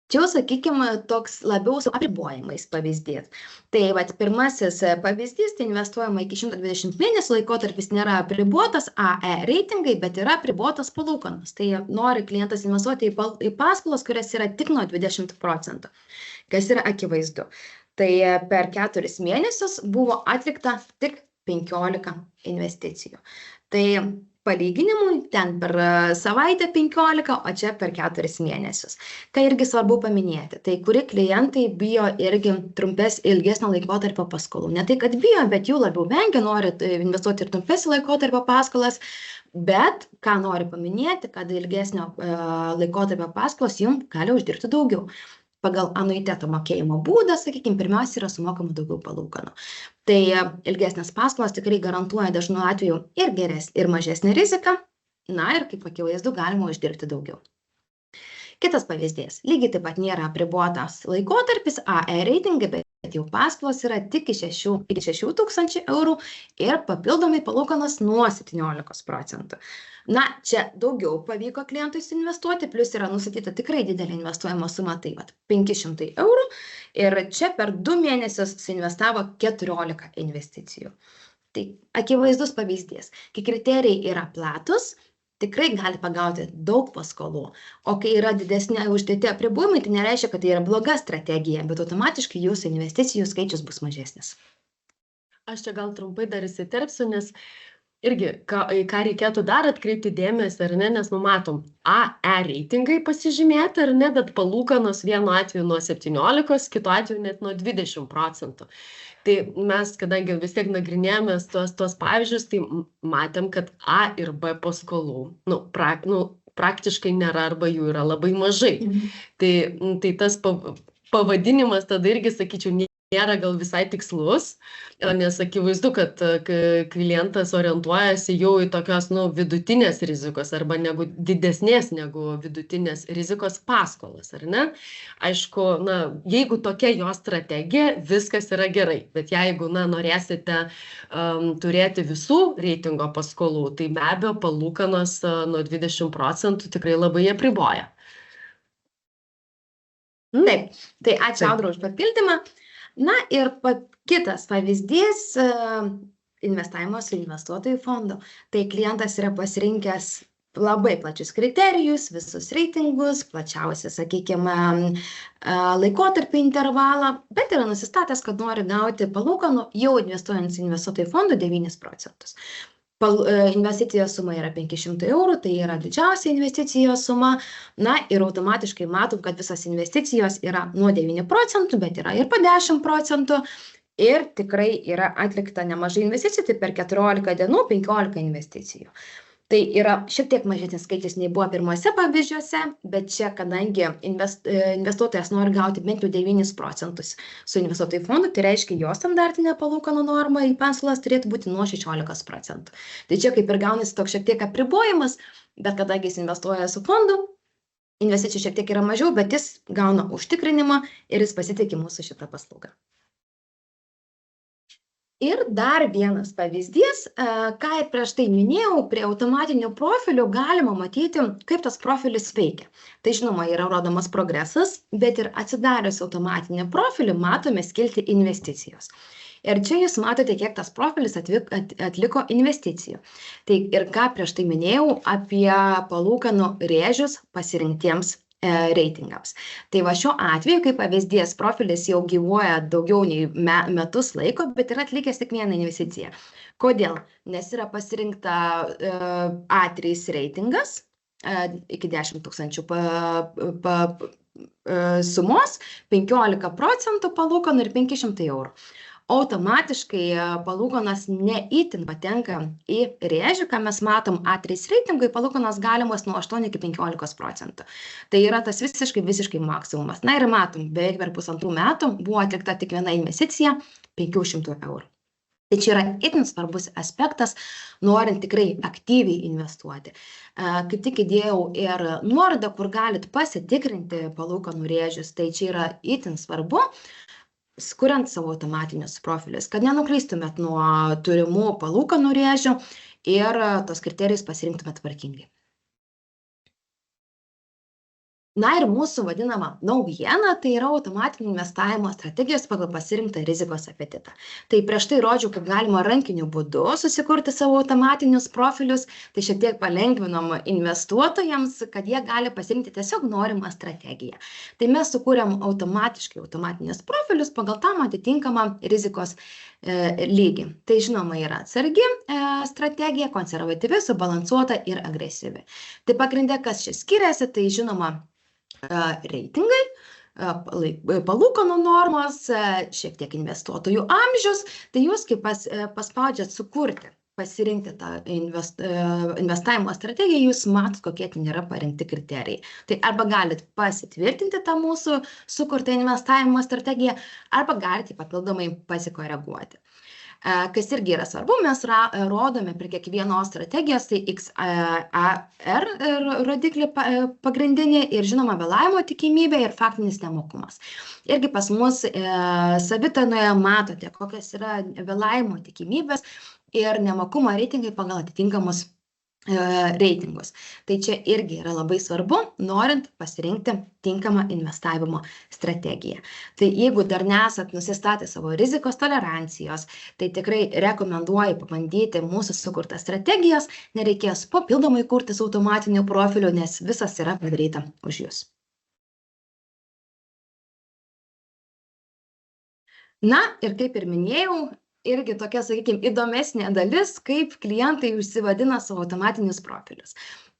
Čia jau, sakykime, toks labiau su apribojimais pavyzdys. Tai pirmasis pavyzdys, tai investuojama iki 120 mėnesių, laikotarpis nėra apribotas, AE reitingai, bet yra apribotas palūkanos. Tai nori klientas investuoti į paskolas, kurias yra tik nuo 20%, kas yra akivaizdu. Tai per 4 mėnesius buvo atlikta tik 15 investicijų. Tai palyginimui ten per savaitę 15, o čia per 4 mėnesius. Ką irgi svarbu paminėti, tai kuri klientai bijo irgi ilgesnio laikotarpio paskolų. Ne tai, kad bijo, bet jų labiau vengia, nori investuoti ir trumpesnio laikotarpio paskolas, bet ką noriu paminėti, kad ilgesnio laikotarpio paskolos jums gali uždirbti daugiau. Pagal anuiteto mokėjimo būdą, sakykime, pirmiausia yra sumokama daugiau palūkanų. Tai ilgesnės paskolos tikrai garantuoja dažnu atveju ir mažesnį riziką, na ir kaip akivaizdu, galima uždirbti daugiau. Kitas pavyzdys, lygiai taip pat nėra apribotas laikotarpis, AE reitingai, bet jau paskolos yra tik iki 6 tūkstančių eurų ir papildomai palūkanos nuo 17%. Na, čia daugiau pavyko klientui investuoti, plus yra nustatyta tikrai didelė investuojama suma, tai 500 eurų. Ir čia per 2 mėnesius suinvestavo 14 investicijų. Tai akivaizdus pavyzdys, kai kriterijai yra platus, tikrai gali pagauti daug paskolų. O kai yra didesnė uždėti apribojimai, tai nereiškia, kad tai yra bloga strategija, bet automatiškai jūsų investicijų skaičius bus mažesnis. Aš čia gal trumpai dar įsiterpsiu, nes irgi, ką reikėtų dar atkreipti dėmesį, ar ne, nes numatom AE reitingai pasižymėti, ar ne, bet palūkanos vienu atveju nuo 17, kitu atveju net nuo 20%. Tai mes, kadangi vis tiek nagrinėjomės tuos pavyzdžius, tai matėm, kad A ir B paskolų praktiškai nėra arba jų yra labai mažai. Tai tas pavadinimas tada irgi, sakyčiau, nėra gal visai tikslus, nes akivaizdu, kad klientas orientuojasi jau į tokios vidutinės rizikos arba didesnės negu vidutinės rizikos paskolas, ar ne? Aišku, jeigu tokia jo strategija, viskas yra gerai, bet jeigu norėsite turėti visų reitingo paskolų, tai be abejo palūkanos nuo 20% tikrai labai apriboja. Taip, tai ačiū Audra už papildymą. Na ir kitas pavyzdys investavimas su investuotojų fondu. Tai klientas yra pasirinkęs labai plačius kriterijus, visus reitingus, plačiausią, sakykime, laikotarpį intervalą, bet yra nusistatęs, kad nori gauti palūkanų jau investuojant į investuotojų fondų 9%. Investicijos suma yra 500 eurų, tai yra didžiausia investicijos suma. Na ir automatiškai matom, kad visas investicijos yra nuo 9%, bet yra ir po 10%. Ir tikrai yra atlikta nemažai investicijų, tai per 14 dienų 15 investicijų. Tai yra šiek tiek mažesnis skaičius nei buvo pirmuose pavyzdžiuose, bet čia, kadangi investuotojas nori gauti bent jau 9% su investuotojų fondu, tai reiškia, jo standartinė palūkanų norma į paskolas turėtų būti nuo 16%. Tai čia kaip ir gaunasi toks šiek tiek apribojimas, bet kadangi jis investuoja su fondu, investicijų šiek tiek yra mažiau, bet jis gauna užtikrinimą ir jis pasitikė mūsų šitą paslaugą. Ir dar vienas pavyzdys, ką ir prieš tai minėjau, prie automatinių profilių galima matyti, kaip tas profilis veikia. Tai žinoma, yra rodomas progresas, bet ir atsidarius automatinį profilį matome skiltį investicijos. Ir čia jūs matote, kiek tas profilis atliko investicijų. Tai ir ką prieš tai minėjau apie palūkanų rėžius pasirinktiems reitingams. Tai va šiuo atveju, kaip pavyzdys, profilis jau gyvuoja daugiau nei metus laiko, bet yra atlikęs tik vieną investiciją. Kodėl? Nes yra pasirinkta A3 reitingas iki 10 000 sumos, 15% palūkanų ir 500 eurų. Automatiškai palūkanos neįtin patenka į rėžį, ką mes matom A3 reitingui, palūkanos galimos nuo 8 iki 15%. Tai yra tas visiškai maksimumas. Na ir matom, beveik per 1,5 metų buvo atlikta tik viena investicija 500 eurų. Tai čia yra itin svarbus aspektas, norint tikrai aktyviai investuoti. Kaip tik įdėjau ir nuorodą, kur galit pasitikrinti palūkanų rėžius, tai čia yra itin svarbu, skuriant savo automatinius profilius, kad nenuklystumėt nuo turimų palūkanų rėžių ir tos kriterijus pasirinktumėt tvarkingai. Na ir mūsų vadinama naujiena, tai yra automatinio investavimo strategijos pagal pasirinktą rizikos apetitą. Tai prieš tai rodžiau, kaip galima rankiniu būdu susikurti savo automatinius profilius, tai šiek tiek palengvinom investuotojams, kad jie gali pasirinkti tiesiog norimą strategiją. Tai mes sukūrėm automatiškai automatinius profilius pagal tam atitinkamą rizikos lygį. Tai žinoma yra atsargi strategija, konservatyvi, subalansuota ir agresyvi. Tai pagrindė, kas čia skiriasi, tai žinoma reitingai, palūkanų normos, šiek tiek investuotojų amžius, tai jūs kaip paspaudžiat sukurti, pasirinkti tą investavimo strategiją, jūs matot, kokie ten yra parinkti kriterijai. Tai arba galit pasitvirtinti tą mūsų sukurtą investavimo strategiją, arba galite papildomai pasikoreguoti. Kas irgi yra svarbu, mes rodome prie kiekvienos strategijos, tai XAR rodiklį pagrindinį ir žinoma vėlavimo tikimybė ir faktinis nemokumas. Irgi pas mus savitanoje matote, kokios yra vėlavimo tikimybės ir nemokumo reitingai pagal atitinkamus reitingus. Tai čia irgi yra labai svarbu, norint pasirinkti tinkamą investavimo strategiją. Tai jeigu dar nesat nusistatę savo rizikos tolerancijos, tai tikrai rekomenduoju pabandyti mūsų sukurtas strategijas, nereikės papildomai kurtis automatinių profilių, nes visas yra padaryta už jūs. Na ir kaip ir minėjau, irgi tokia, sakykime, įdomesnė dalis, kaip klientai užsivadina savo automatinius profilius.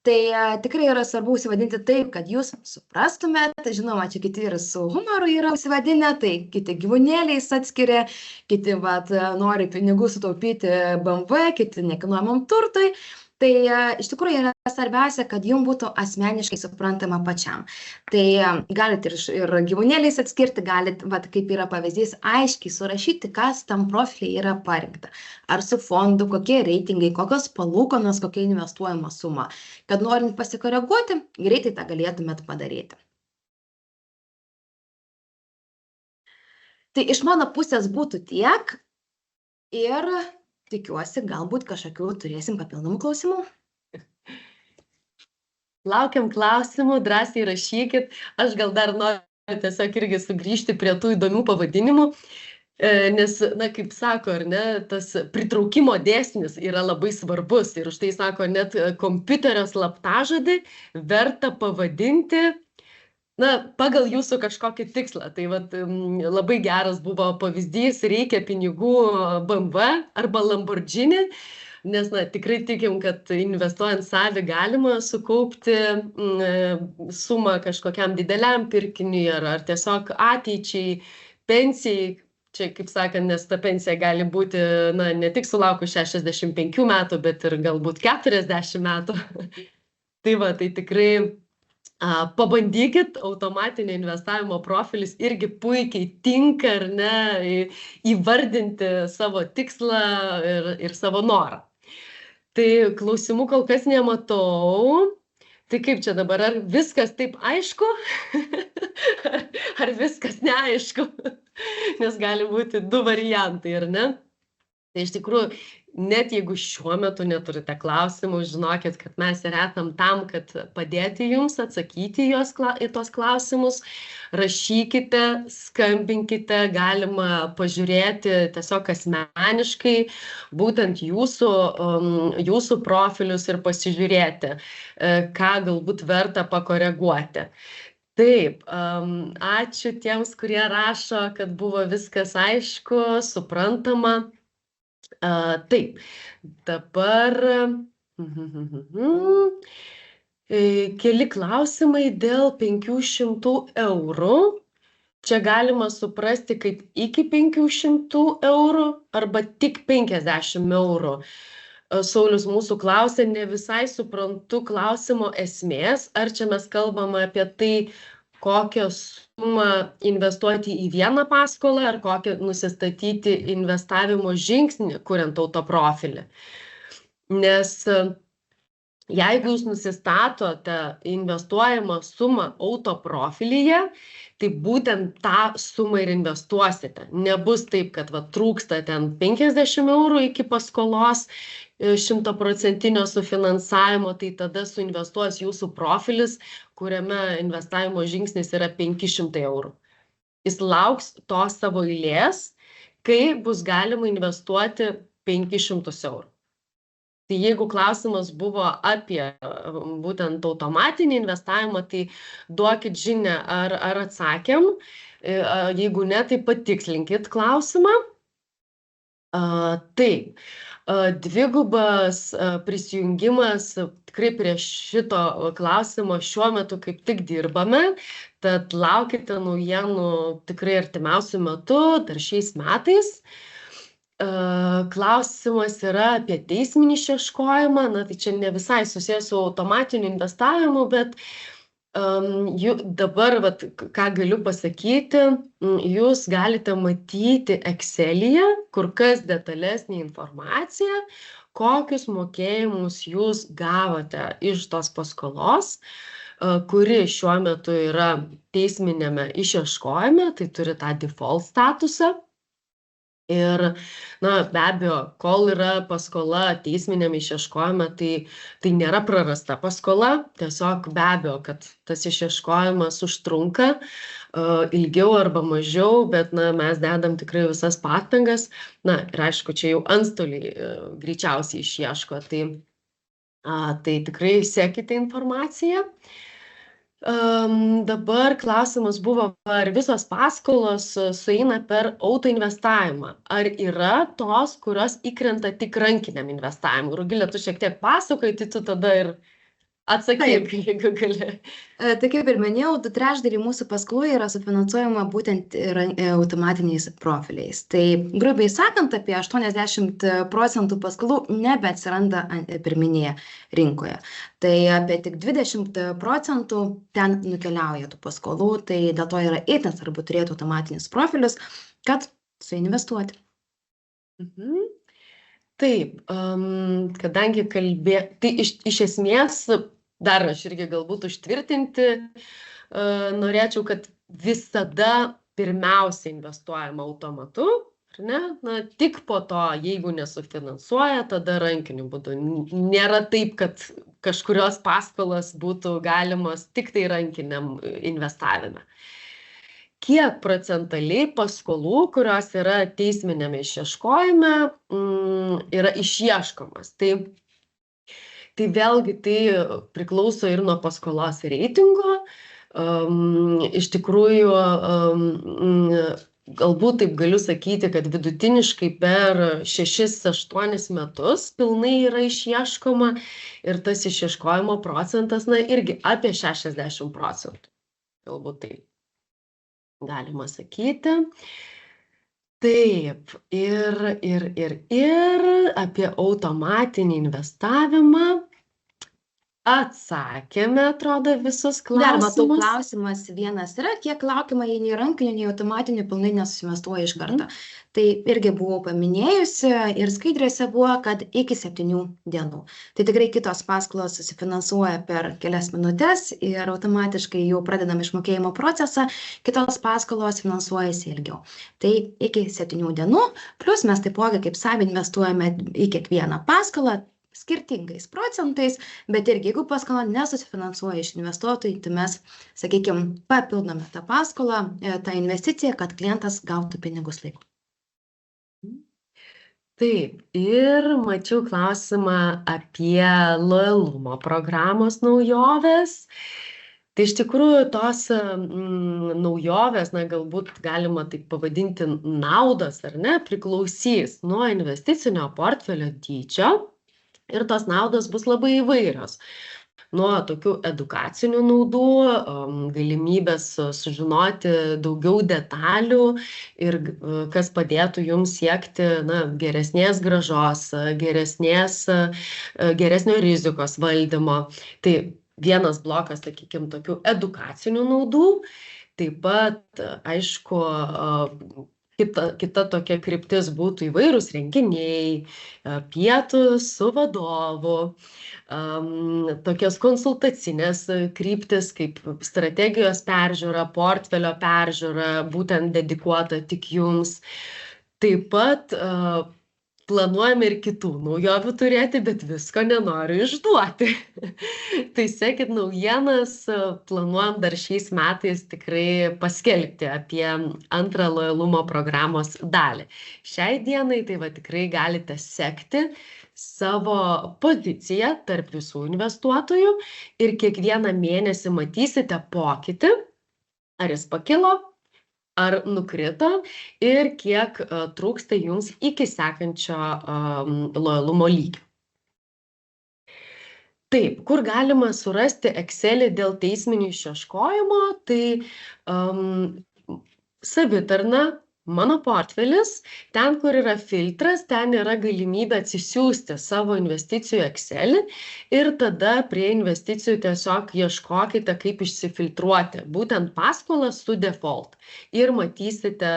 Tai tikrai yra svarbu užsivadinti taip, kad jūs suprastumėt, žinoma, čia kiti ir su humoru yra užsivadinę, tai kiti gyvūnėliais atskiria, kiti nori pinigų sutaupyti BMW, kiti nekilnojamam turtui. Tai iš tikrųjų yra svarbiausia, kad jums būtų asmeniškai suprantama pačiam. Tai galite ir gyvūnėliais atskirti, galite, kaip yra pavyzdys, aiškiai surašyti, kas tam profiliai yra parinkta. Ar su fondu, kokie reitingai, kokios palūkanos, kokia investuojama suma. Kad norint pasikoreguoti, greitai tą galėtumėt padaryti. Tai iš mano pusės būtų tiek ir tikiuosi, galbūt kažkokių turėsim papildomų klausimų. Laukiam klausimų, drąsiai rašykit. Aš gal dar noriu tiesiog irgi sugrįžti prie tų įdomių pavadinimų, nes, na, kaip sako, ar ne, tas pritraukimo dėsnis yra labai svarbus ir už tai sako, net kompiuterio slaptažodį verta pavadinti, na, pagal jūsų kažkokį tikslą. Tai vat, labai geras buvo pavyzdys, reikia pinigų BMW arba Lamborghini, nes, na, tikrai tikim, kad investuojant savį galima sukaupti sumą kažkokiam dideliam pirkiniui ar tiesiog ateičiai, pensijai. Čia, kaip sakant, nes ta pensija gali būti, na, ne tik sulaukus 65 metų, bet ir galbūt 40 metų. Tai va, tai tikrai pabandykit, automatinio investavimo profilis irgi puikiai tinka, ar ne, įvardinti savo tikslą ir savo norą. Tai klausimų kol kas nematau. Tai kaip čia dabar, ar viskas taip aišku, ar viskas neaišku, nes gali būti du variantai, ar ne? Tai iš tikrųjų, net jeigu šiuo metu neturite klausimų, žinokit, kad mes ir esam tam, kad padėti jums atsakyti į tos klausimus. Rašykite, skambinkite, galima pažiūrėti tiesiog asmeniškai būtent jūsų profilius ir pasižiūrėti, ką galbūt verta pakoreguoti. Taip, ačiū tiems, kurie rašo, kad buvo viskas aišku, suprantama. Taip, dabar keli klausimai dėl 500 eurų. Čia galima suprasti, kaip iki 500 eurų arba tik 50 eurų. Saulius mūsų klausė, ne visai suprantu klausimo esmės, ar čia mes kalbame apie tai, kokią sumą investuoti į vieną paskolą ar kokią nusistatyti investavimo žingsnį, kuriant autoprofilį. Nes jeigu jūs nusistatote investuojamą sumą autoprofilyje, tai būtent tą sumą ir investuosite. Nebus taip, kad trūksta ten 50 eurų iki paskolos 100% sufinansavimo, tai tada suinvestuos jūsų profilis, kuriame investavimo žingsnis yra 500 eurų. Jis lauks to savo eilės, kai bus galima investuoti 500 eurų. Tai jeigu klausimas buvo apie būtent automatinį investavimą, tai duokit žinią, ar atsakėm. Jeigu ne, tai patikslinkit klausimą. Taip, dvigubas prisijungimas, tikrai prie šito klausimo šiuo metu kaip tik dirbame, tad laukite naujienų tikrai artimiausiu metu, dar šiais metais. Klausimas yra apie teisminį išieškojimą, na tai čia ne visai susijęs su automatiniu investavimu, bet dabar, ką galiu pasakyti, jūs galite matyti Excel'yje kur kas detalesnį informaciją, kokius mokėjimus jūs gavote iš tos paskolos, kuri šiuo metu yra teisminėme išieškojime, tai turi tą default statusą. Ir, na, be abejo, kol yra paskola teisminėme išieškojime, tai nėra prarasta paskola, tiesiog be abejo, kad tas išieškojimas užtrunka ilgiau arba mažiau, bet, na, mes dedam tikrai visas pastangas, na, ir aišku, čia jau antstoliai greičiausiai išieško, tai tikrai sekite informaciją. Dabar klausimas buvo, ar visos paskolos sueina per autoinvestavimą. Ar yra tos, kurios įkrenta tik rankiniam investavimui? Rugilė, tu šiek tiek pasakoji, tai tu tada ir Atsakyk, jeigu gali. Tai kaip ir minėjau, 2/3 mūsų paskolų yra sufinansuojama būtent automatiniais profiliais. Tai grubiai sakant, apie 80% paskolų nebeatsiranda pirminėje rinkoje. Tai apie tik 20% ten nukeliauja tų paskolų, tai dėl to yra itin svarbu turėti automatinius profilius, kad suinvestuoti. Taip, kadangi tai iš esmės, dar aš irgi galbūt užtvirtinti, norėčiau, kad visada pirmiausia investuojama automatu, ar ne? Na, tik po to, jeigu nesufinansuoja, tada rankiniu būdu. Nėra taip, kad kažkurios paskolos būtų galimos tik tai rankiniam investavime. Kiek procentaliai paskolų, kurios yra teisminėme išieškojime, yra išieškomas. Tai vėlgi tai priklauso ir nuo paskolos reitingo. Iš tikrųjų, galbūt taip galiu sakyti, kad vidutiniškai per 6-8 metus pilnai yra išieškoma ir tas išieškojimo procentas, na, irgi apie 60%. Galbūt taip galima sakyti. Taip, ir apie automatinį investavimą atsakėme, atrodo, visus klausimus. Dar matau, klausimas vienas yra, kiek laukiama, jei nei rankinių, nei automatinių pilnai nesusinvestuoja iš karto. Tai irgi buvau paminėjusi ir skaidrėse buvo, kad iki 7 dienų. Tai tikrai kitos paskolos susifinansuoja per kelias minutės ir automatiškai jau pradedam išmokėjimo procesą, kitos paskolos finansuojasi ilgiau. Tai iki 7 dienų, plus mes taipogi kaip savi investuojame į kiekvieną paskolą, skirtingais procentais, bet irgi jeigu paskola nesusifinansuoja iš investuotojų, tai mes, sakykime, papildome tą paskolą, tą investiciją, kad klientas gautų pinigus laiku. Taip, ir mačiau klausimą apie lojalumo programos naujoves. Tai iš tikrųjų tos naujovės, na, galbūt galima taip pavadinti naudos, ar ne, priklausys nuo investicinio portfelio dydžio. Ir tos naudos bus labai įvairios. Nuo tokių edukacinių naudų, galimybės sužinoti daugiau detalių ir kas padėtų jums siekti, na, geresnės grąžos, geresnio rizikos valdymo. Tai vienas blokas, sakykime, tokių edukacinių naudų. Taip pat, aišku, kita tokia kryptis būtų įvairūs renginiai, pietūs su vadovu, tokios konsultacinės kryptis kaip strategijos peržiūra, portfelio peržiūra, būtent dedikuota tik jums. Taip pat planuojame ir kitų naujovių turėti, bet visko nenoriu išduoti. Tai sekit naujienas, planuojam dar šiais metais tikrai paskelbti apie antrą lojalumo programos dalį. Šiai dienai tai va tikrai galite sekti savo poziciją tarp visų investuotojų ir kiekvieną mėnesį matysite pokytį, ar jis pakilo, ar nukrito ir kiek trūksta jums iki sekančio lojalumo lygio. Taip, kur galima surasti Excelį dėl teisminio išieškojimo, tai savitarna, mano portfelis, ten, kur yra filtras, ten yra galimybė atsisiųsti savo investicijų Excelį ir tada prie investicijų tiesiog ieškokite, kaip išsifiltruoti būtent paskolas su default ir matysite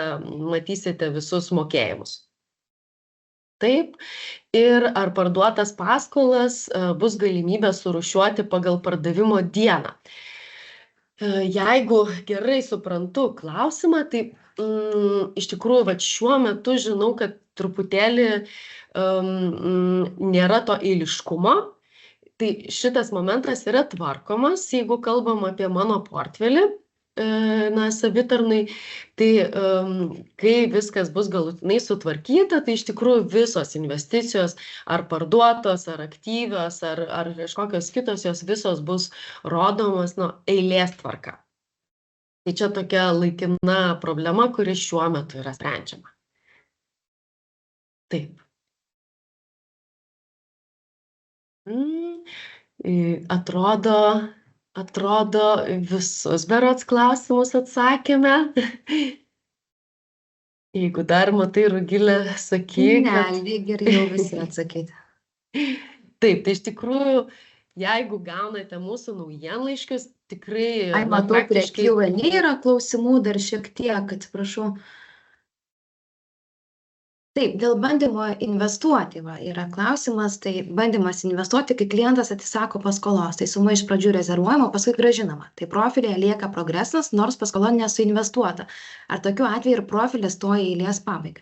visus mokėjimus. Taip, ir ar parduotas paskolas bus galimybė surūšiuoti pagal pardavimo dieną. Jeigu gerai suprantu klausimą, tai iš tikrųjų, va, šiuo metu žinau, kad truputėlį nėra to eiliškumo. Tai šitas momentas yra tvarkomas, jeigu kalbam apie mano portfelį, na, savitarnai, tai kai viskas bus galutinai sutvarkyta, tai iš tikrųjų visos investicijos ar parduotos, ar aktyvios, ar kažkokios kitos, jos visos bus rodomos eilės tvarka. Tai čia tokia laikina problema, kuri šiuo metu yra sprendžiama. Taip. Atrodo, visus berods klausimus atsakėme. Jeigu dar matai, Rugilė, sakyk, Ne, kad... lyg ir jau visi atsakyti. Taip, tai iš tikrųjų, jeigu gaunate mūsų naujienlaiškius, tikrai Ai, matau, prie praktiškai... Q&A yra klausimų dar šiek tiek, atsiprašau. Taip, dėl bandymo investuoti yra klausimas, tai bandymas investuoti, kai klientas atsisako paskolos, tai suma iš pradžių rezervuojama, paskui grąžinama. Tai profilyje lieka progresas, nors paskola nesuinvestuota. Ar tokiu atveju ir profilis stoja į eilės pabaigą.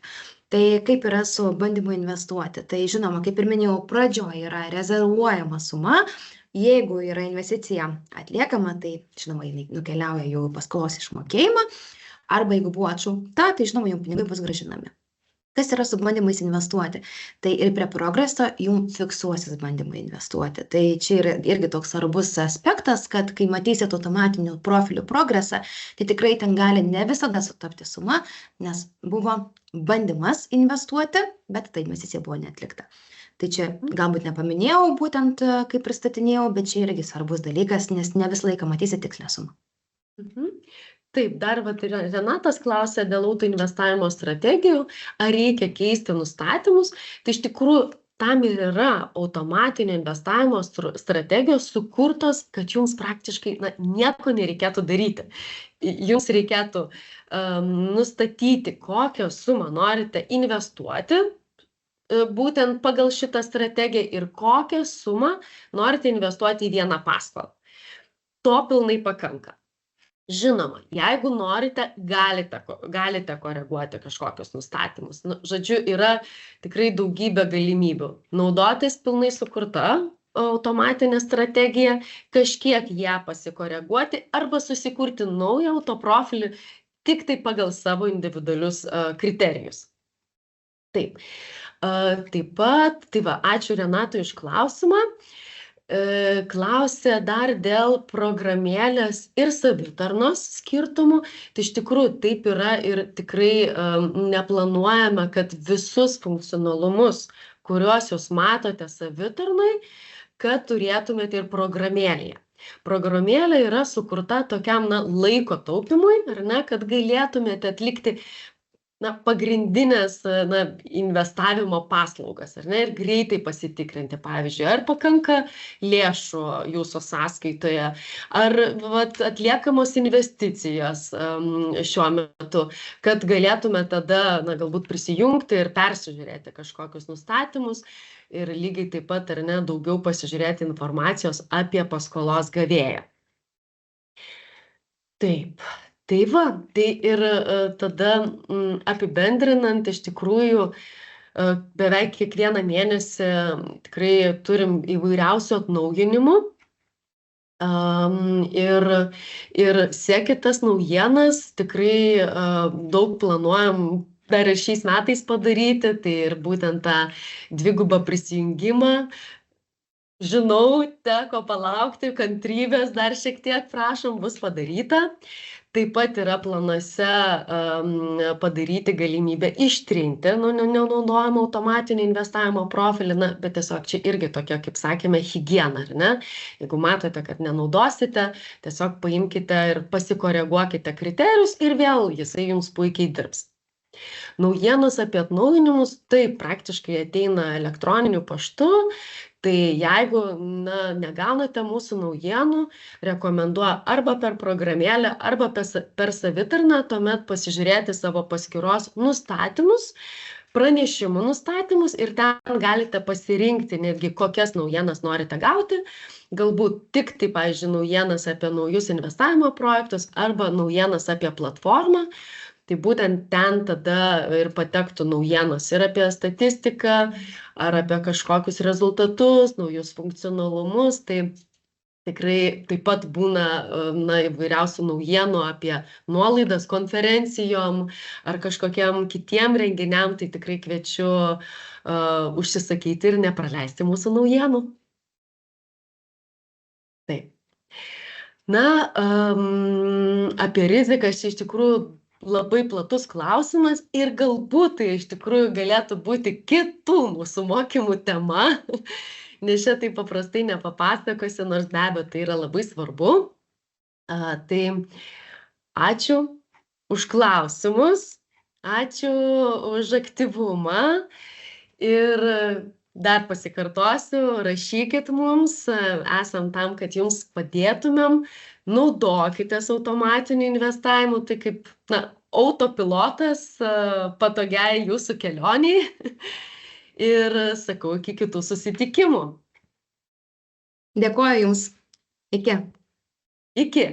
Tai kaip yra su bandymu investuoti? Tai žinoma, kaip ir minėjau, pradžioje yra rezervuojama suma. Jeigu yra investicija atliekama, tai žinoma, jinai nukeliauja jau į paskolos išmokėjimą. Arba jeigu buvo atšaukta, tai žinoma, jums pinigai bus grąžinami. Kas yra su bandymais investuoti? Tai ir prie progreso jums fiksuosis bandymai investuoti. Tai čia yra irgi toks svarbus aspektas, kad kai matysit automatinių profilių progresą, tai tikrai ten gali ne visada sutapti suma, nes buvo bandymas investuoti, bet ta investicija buvo neatlikta. Tai čia galbūt nepaminėjau būtent, kai pristatinėjau, bet čia irgi svarbus dalykas, nes ne visą laiką matysit tikslę sumą. Taip, dar Renatas klausė dėl autoinvestavimo strategijų, ar reikia keisti nustatymus. Tai iš tikrųjų tam ir yra automatinio investavimo strategijos sukurtos, kad jums praktiškai nieko nereikėtų daryti. Jums reikėtų nustatyti, kokią sumą norite investuoti, būtent pagal šitą strategiją ir kokią sumą norite investuoti į vieną paskolą. To pilnai pakanka. Žinoma, jeigu norite, galite koreguoti kažkokius nustatymus. Žodžiu, yra tikrai daugybė galimybių. Naudotis pilnai sukurta automatinė strategija, kažkiek ją pasikoreguoti arba susikurti naują autoprofilį tik tai pagal savo individualius kriterijus. Taip. Taip pat, ačiū Renatui už klausimą. Klausė dar dėl programėlės ir savitarnos skirtumų. Tai iš tikrųjų taip yra ir tikrai neplanuojame, kad visus funkcionalumus, kuriuos jūs matote savitarnai, kad turėtumėte ir programėlėje. Programėlė yra sukurta tokiam laiko taupimui, ar ne, kad galėtumėte atlikti pagrindinės investavimo paslaugas, ar ne, ir greitai pasitikrinti, pavyzdžiui, ar pakanka lėšų jūsų sąskaitoje, ar atliekamos investicijos šiuo metu, kad galėtume tada galbūt prisijungti ir persižiūrėti kažkokius nustatymus ir lygiai taip pat, ar ne, daugiau pasižiūrėti informacijos apie paskolos gavėją. Taip. Tai ir tada apibendrinant, iš tikrųjų, beveik kiekvieną mėnesį tikrai turim įvairiausių atnaujinimų ir sekit tas naujienas, tikrai daug planuojam dar ir šiais metais padaryti, tai ir būtent tą dvigubą prisijungimą. Žinau, teko palaukti, kantrybės dar šiek tiek, prašom, bus padaryta. Taip pat yra planuose padaryti galimybę ištrinti nenaudojamą automatinį investavimo profilį, bet tiesiog čia irgi tokia, kaip sakėme, higiena, ar ne? Jeigu matote, kad nenaudosite, tiesiog paimkite ir pasikoreguokite kriterijus ir vėl jisai jums puikiai dirbs. Naujienos apie atnaujinimus, taip, praktiškai ateina elektroniniu paštu. Tai jeigu negaunate mūsų naujienų, rekomenduoju arba per programėlę, arba per savitarną, tuomet pasižiūrėti savo paskyros nustatymus, pranešimų nustatymus ir ten galite pasirinkti netgi kokias naujienas norite gauti. Galbūt tik tai, pavyzdžiui, naujienas apie naujus investavimo projektus arba naujienas apie platformą. Tai būtent ten tada ir patektų naujienos ir apie statistiką, ar apie kažkokius rezultatus, naujus funkcionalumus. Tai tikrai taip pat būna įvairiausių naujienų apie nuolaidas konferencijom ar kažkokiam kitiem renginiam. Tai tikrai kviečiu užsisakyti ir nepraleisti mūsų naujienų. Taip. Apie riziką iš tikrųjų labai platus klausimas ir galbūt tai iš tikrųjų galėtų būti kitų mūsų mokymų tema. nes čia taip paprastai nepapasakosiu, nors be abejo tai yra labai svarbu. Tai ačiū už klausimus, ačiū už aktyvumą ir dar pasikartosiu, rašykit mums, esam tam, kad jums padėtumėm, naudokitės automatiniu investavimu, tai kaip autopilotas patogiai jūsų kelioniai ir sakau, iki kitų susitikimų. Dėkuoju Jums. Iki. Iki.